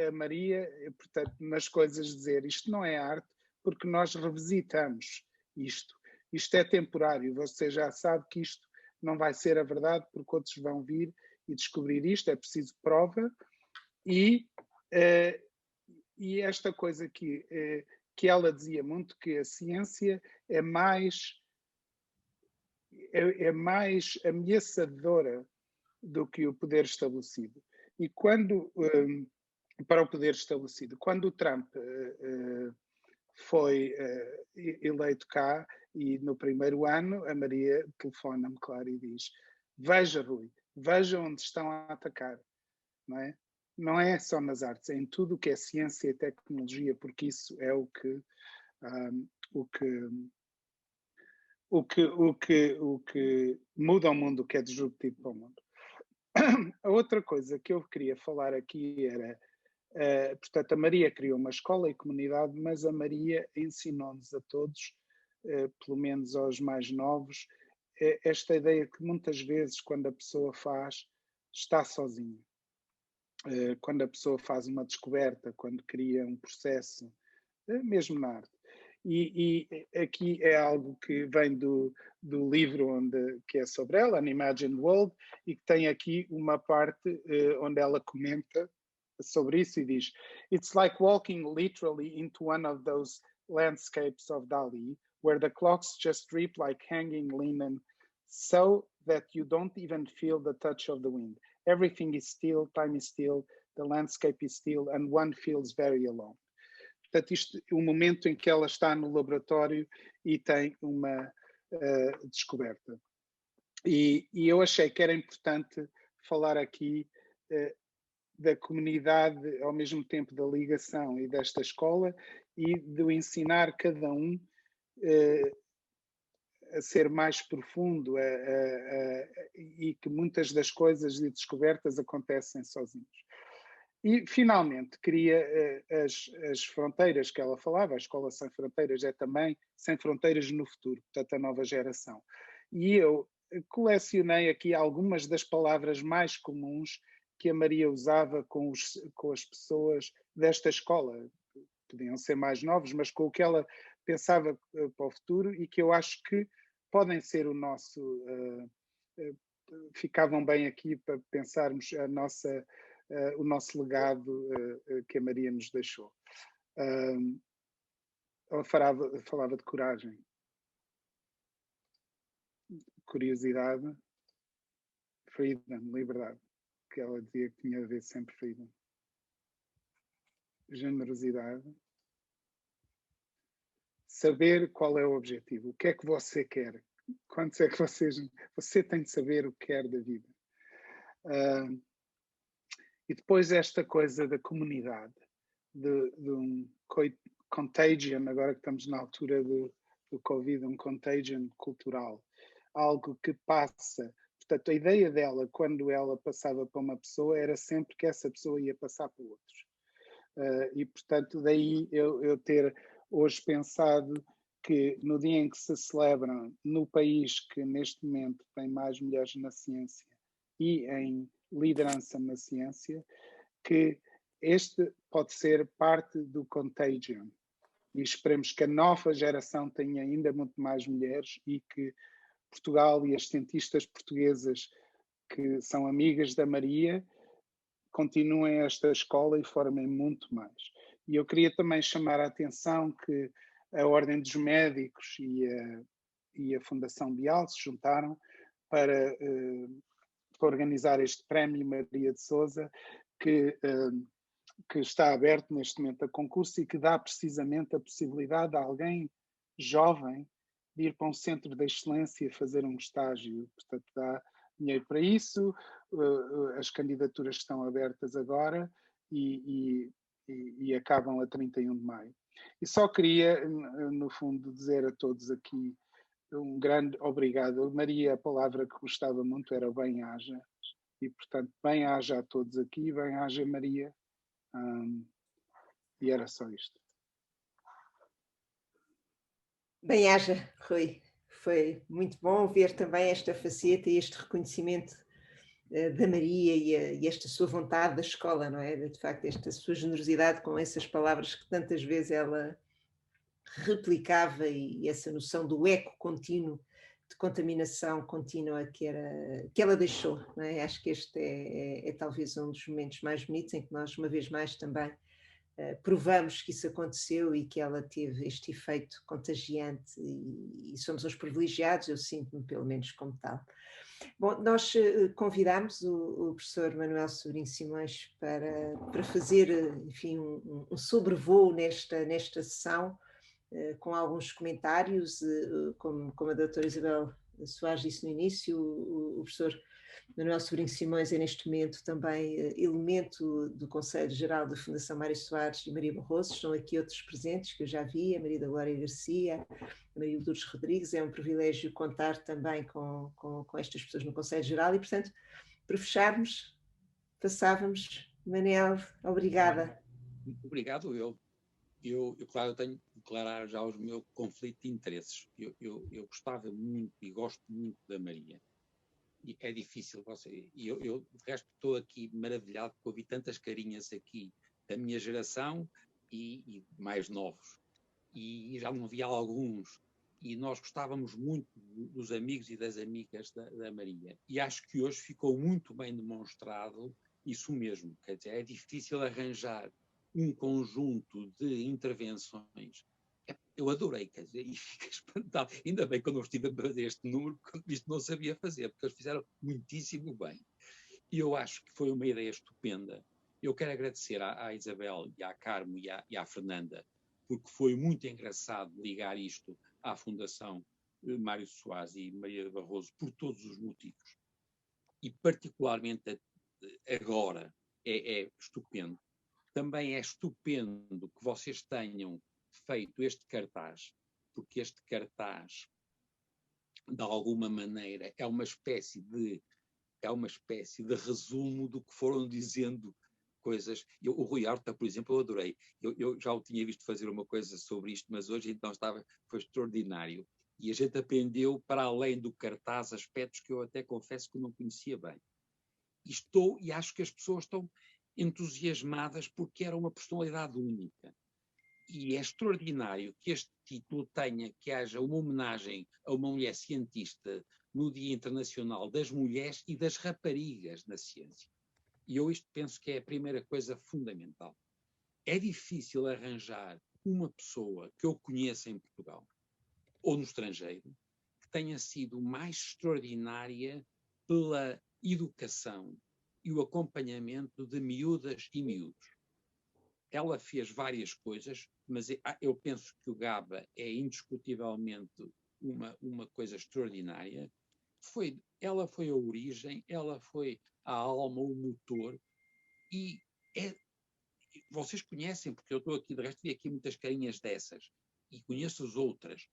a Maria, portanto, nas coisas dizer, isto não é arte, porque nós revisitamos isto. Isto é temporário, você já sabe que isto não vai ser a verdade, porque outros vão vir e descobrir isto, é preciso prova. E esta coisa que ela dizia muito, que a ciência é mais ameaçadora do que o poder estabelecido. E quando, para o poder estabelecido, quando o Trump foi eleito cá, e no primeiro ano a Maria telefona-me, claro, e diz: veja, Rui, veja onde estão a atacar, não é? Não é só nas artes, é em tudo o que é ciência e tecnologia, porque isso é o que muda o mundo, o que é disruptivo para o mundo. A outra coisa que eu queria falar aqui era, portanto, a Maria criou uma escola e comunidade, mas a Maria ensinou-nos a todos, pelo menos aos mais novos, esta ideia que muitas vezes, quando a pessoa está sozinha. Quando a pessoa faz uma descoberta, quando cria um processo, mesmo na arte. E aqui é algo que vem do livro que é sobre ela, An Imagined World, e que tem aqui uma parte onde ela comenta sobre isso e diz: It's like walking literally into one of those landscapes of Dali, where the clocks just drip like hanging linen, so that you don't even feel the touch of the wind. Everything is still, time is still, the landscape is still, and one feels very alone. Portanto, isto é o momento em que ela está no laboratório e tem uma descoberta. E eu achei que era importante falar aqui da comunidade, ao mesmo tempo da ligação e desta escola, e de ensinar cada um a ser mais profundo e que muitas das coisas e descobertas acontecem sozinhos. E, finalmente, queria as fronteiras que ela falava, a Escola Sem Fronteiras é também Sem Fronteiras no Futuro, portanto, a nova geração. E eu colecionei aqui algumas das palavras mais comuns que a Maria usava com as pessoas desta escola. Podiam ser mais novos, mas com o que ela pensava para o futuro e que eu acho que podem ser o nosso... ficavam bem aqui para pensarmos o nosso legado que a Maria nos deixou. Ela falava de coragem, curiosidade, freedom, liberdade, que ela dizia que tinha a ver sempre freedom. Generosidade, saber qual é o objetivo, o que é que você quer, quantos é que você tem de saber o que quer da vida. E depois esta coisa da comunidade, de um contagion, agora que estamos na altura do Covid, um contagion cultural, algo que passa. Portanto, a ideia dela, quando ela passava para uma pessoa, era sempre que essa pessoa ia passar para outros. E, portanto, daí eu ter hoje pensado que no dia em que se celebram no país que neste momento tem mais mulheres na ciência e em liderança na ciência, que este pode ser parte do contagion. E esperemos que a nova geração tenha ainda muito mais mulheres e que Portugal e as cientistas portuguesas que são amigas da Maria continuem esta escola e formem muito mais. E eu queria também chamar a atenção que a Ordem dos Médicos e a Fundação Bial se juntaram para organizar este prémio Maria de Sousa, que está aberto neste momento a concurso e que dá precisamente a possibilidade a alguém jovem de ir para um centro de excelência e fazer um estágio. Portanto, dá dinheiro para isso, as candidaturas estão abertas agora e acabam a 31 de maio. E só queria, no fundo, dizer a todos aqui um grande obrigado. Maria, a palavra que gostava muito era bem-aja. E, portanto, bem-aja a todos aqui, bem-aja Maria. E era só isto. Bem-aja, Rui. Foi muito bom ver também esta faceta e este reconhecimento da Maria e esta sua vontade da escola, não é? De facto, esta sua generosidade com essas palavras que tantas vezes ela replicava e essa noção do eco contínuo, de contaminação contínua que ela deixou, não é? Acho que este é talvez um dos momentos mais bonitos em que nós, uma vez mais, também provamos que isso aconteceu e que ela teve este efeito contagiante e somos uns privilegiados, eu sinto-me pelo menos como tal. Bom, nós convidámos o professor Manuel Sobrinho Simões para fazer, enfim, um sobrevoo nesta sessão, com alguns comentários, como a doutora Isabel Soares disse no início, o professor Manuel Sobrinho Simões é neste momento também elemento do Conselho Geral da Fundação Mário Soares e Maria Barroso. Estão aqui outros presentes que eu já vi, a Maria da Glória Garcia, a Maria Lourdes Rodrigues. É um privilégio contar também com estas pessoas no Conselho Geral e, portanto, para fecharmos, passávamos. Manel, obrigada. Obrigado, eu, claro, eu tenho que declarar já os meus conflitos de interesses. Eu gostava muito e gosto muito da Maria. E é difícil, eu de resto estou aqui maravilhado porque ouvi tantas carinhas aqui da minha geração e mais novos. E já não vi alguns. E nós gostávamos muito dos amigos e das amigas da Maria. E acho que hoje ficou muito bem demonstrado isso mesmo. Quer dizer, é difícil arranjar um conjunto de intervenções Eu adorei, quer dizer, e fiquei espantado. Ainda bem que eu não estive a fazer este número, porque isto não sabia fazer, porque eles fizeram muitíssimo bem. E eu acho que foi uma ideia estupenda. Eu quero agradecer à Isabel e à Carmo e à Fernanda, porque foi muito engraçado ligar isto à Fundação Mário Soares e Maria Barroso, por todos os motivos. E particularmente agora é estupendo. Também é estupendo que vocês tenham feito este cartaz, porque este cartaz, de alguma maneira, é uma espécie de resumo do que foram dizendo coisas. O Rui Horta, por exemplo, eu adorei. Eu já o tinha visto fazer uma coisa sobre isto, mas hoje então foi extraordinário. E a gente aprendeu, para além do cartaz, aspectos que eu até confesso que não conhecia bem. E acho que as pessoas estão entusiasmadas porque era uma personalidade única. E é extraordinário que este título que haja uma homenagem a uma mulher cientista no Dia Internacional das Mulheres e das Raparigas na Ciência. E eu isto penso que é a primeira coisa fundamental. É difícil arranjar uma pessoa que eu conheça em Portugal ou no estrangeiro que tenha sido mais extraordinária pela educação e o acompanhamento de miúdas e miúdos. Ela fez várias coisas, mas eu penso que o GABA é indiscutivelmente uma coisa extraordinária. Ela foi a origem, ela foi a alma, o motor, e vocês conhecem, porque eu estou aqui, de resto vi aqui muitas carinhas dessas, e conheço as outras.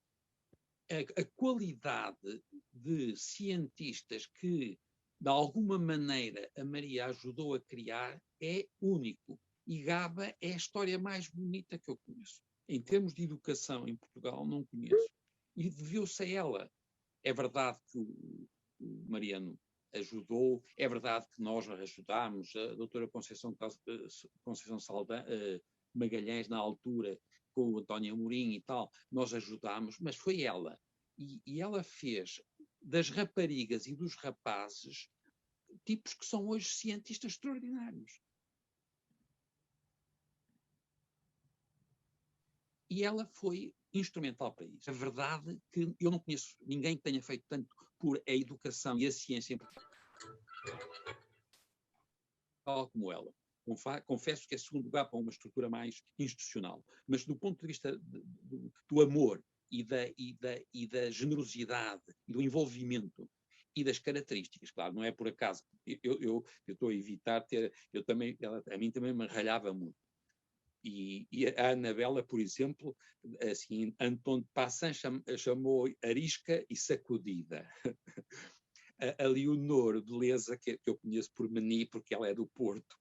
A qualidade de cientistas que, de alguma maneira, a Maria ajudou a criar é único. E GABA é a história mais bonita que eu conheço. Em termos de educação em Portugal, não conheço. E deveu-se a ela. É verdade que o Mariano ajudou, é verdade que nós ajudámos, a doutora Conceição Magalhães, na altura, com o António Amorim e tal, nós ajudámos, mas foi ela. E ela fez das raparigas e dos rapazes tipos que são hoje cientistas extraordinários. E ela foi instrumental para isso. A verdade é que eu não conheço ninguém que tenha feito tanto por a educação e a ciência em Portugal como ela. Confesso que é segundo lugar para uma estrutura mais institucional. Mas do ponto de vista do amor e da generosidade, e do envolvimento e das características, claro, não é por acaso. Eu estou a evitar a mim também me ralhava muito. E a Anabela, por exemplo, assim, Anton de Passan chamou arisca e sacudida. A Leonor Beleza, que eu conheço por Meni, porque ela é do Porto,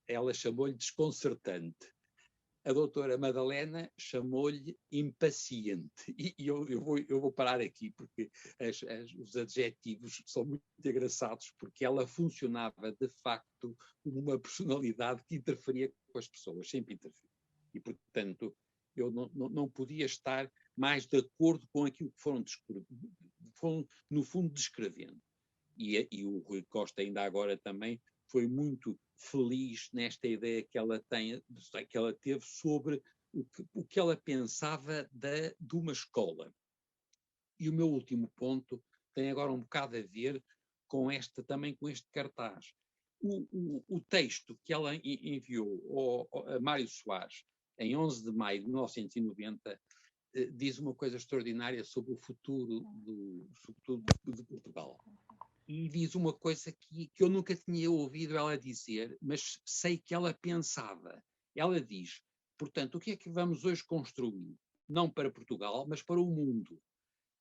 ela chamou-lhe desconcertante. A doutora Madalena chamou-lhe impaciente. E eu vou parar aqui, porque os adjetivos são muito engraçados, porque ela funcionava, de facto, como uma personalidade que interferia com as pessoas, sempre interferia. E, portanto, eu não podia estar mais de acordo com aquilo que foram, no fundo, descrevendo. E o Rui Costa, ainda agora também, foi muito feliz nesta ideia que ela teve sobre o que ela pensava de uma escola. E o meu último ponto tem agora um bocado a ver também com este cartaz. O texto que ela enviou a Mário Soares em 11 de maio de 1990 diz uma coisa extraordinária sobre o futuro de Portugal. E diz uma coisa que eu nunca tinha ouvido ela dizer, mas sei que ela pensava. Ela diz, portanto, o que é que vamos hoje construir? Não para Portugal, mas para o mundo.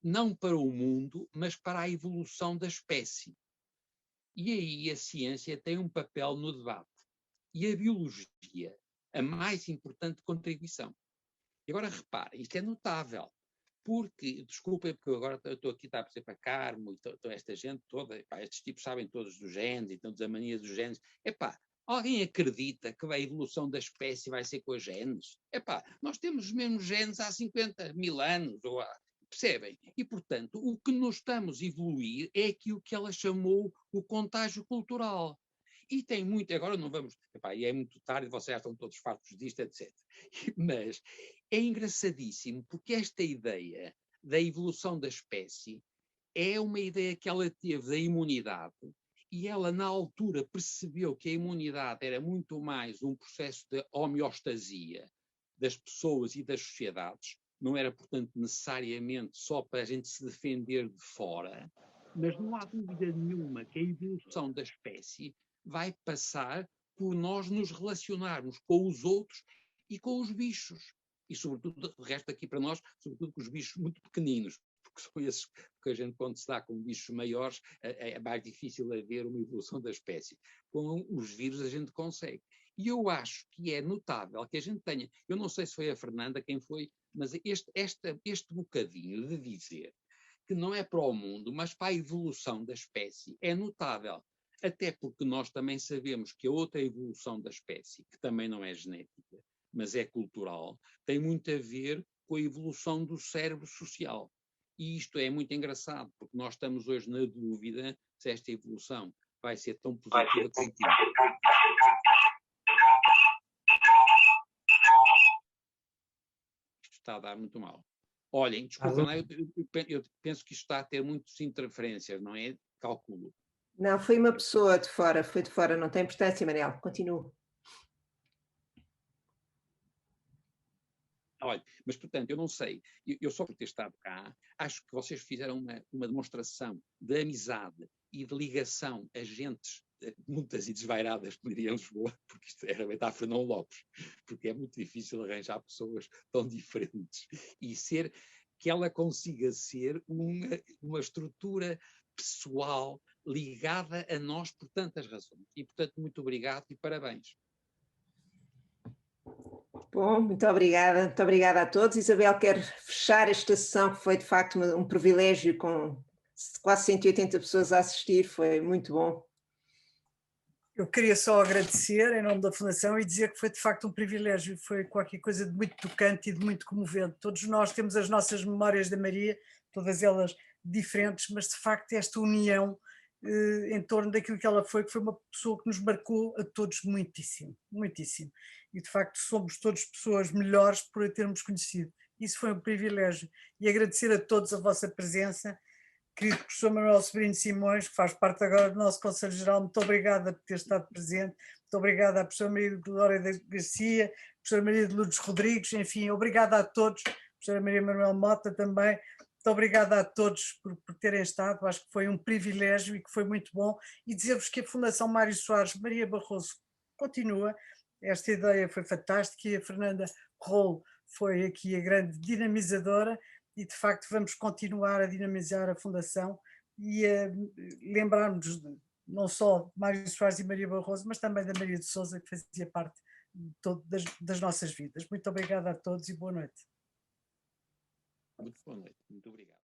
Não para o mundo, mas para a evolução da espécie. E aí a ciência tem um papel no debate. E a biologia, a mais importante contribuição. E agora repare, isto é notável. Porque, desculpem, porque eu agora estou aqui, está a dizer para Carmo, e esta gente toda, epá, estes tipos sabem todos dos genes, e todas as manias dos genes. Epá, alguém acredita que a evolução da espécie vai ser com os genes? Epá, nós temos os mesmos genes há 50 mil anos, percebem? E, portanto, o que nós estamos a evoluir é aquilo que ela chamou o contágio cultural. E tem muito, agora não vamos, epá, e é muito tarde, vocês já estão todos fartos disto, etc. Mas é engraçadíssimo, porque esta ideia da evolução da espécie é uma ideia que ela teve da imunidade, e ela na altura percebeu que a imunidade era muito mais um processo de homeostasia das pessoas e das sociedades, não era, portanto, necessariamente só para a gente se defender de fora, mas não há dúvida nenhuma que a evolução da espécie vai passar por nós nos relacionarmos com os outros e com os bichos. E, sobretudo, o resto aqui para nós, sobretudo com os bichos muito pequeninos, porque são esses que a gente, quando se dá com bichos maiores, é mais difícil haver uma evolução da espécie. Com os vírus a gente consegue. E eu acho que é notável que a gente tenha, eu não sei se foi a Fernanda quem foi, mas este bocadinho de dizer que não é para o mundo, mas para a evolução da espécie, é notável. Até porque nós também sabemos que a outra evolução da espécie, que também não é genética, mas é cultural, tem muito a ver com a evolução do cérebro social. E isto é muito engraçado, porque nós estamos hoje na dúvida se esta evolução vai ser tão positiva quanto isto está a dar muito mal. Olhem, desculpa, eu penso que isto está a ter muitas interferências, não é? Calculo. Não, foi uma pessoa de fora, foi de fora, não tem importância, Manel, continua. Olha, mas portanto, eu não sei, eu só por ter estado cá, acho que vocês fizeram uma demonstração de amizade e de ligação a gentes muitas e desvairadas, como diria em Lisboa, porque isto era a Fernão Lopes, porque é muito difícil arranjar pessoas tão diferentes e que ela consiga ser uma estrutura pessoal ligada a nós por tantas razões. E, portanto, muito obrigado e parabéns. Bom, muito obrigada a todos. Isabel, quero fechar esta sessão, que foi de facto um privilégio, com quase 180 pessoas a assistir, foi muito bom. Eu queria só agradecer em nome da Fundação e dizer que foi de facto um privilégio, foi qualquer coisa de muito tocante e de muito comovente. Todos nós temos as nossas memórias da Maria, todas elas diferentes, mas de facto esta união em torno daquilo que ela foi, que foi uma pessoa que nos marcou a todos muitíssimo, muitíssimo. E de facto somos todos pessoas melhores por a termos conhecido. Isso foi um privilégio. E agradecer a todos a vossa presença. Querido professor Manuel Sobrinho Simões, que faz parte agora do nosso Conselho Geral, muito obrigada por ter estado presente, muito obrigada à professora Maria de Glória da Garcia, professora Maria de Lourdes Rodrigues, enfim, obrigada a todos, professora Maria Manuel Mota também, muito obrigada a todos por terem estado, acho que foi um privilégio e que foi muito bom, e dizer-vos que a Fundação Mário Soares Maria Barroso continua, esta ideia foi fantástica e a Fernanda Rolo foi aqui a grande dinamizadora, e de facto vamos continuar a dinamizar a Fundação e a lembrarmos não só de Mário Soares e Maria Barroso, mas também da Maria de Sousa, que fazia parte das nossas vidas. Muito obrigada a todos e boa noite. Muito boa noite, muito obrigado.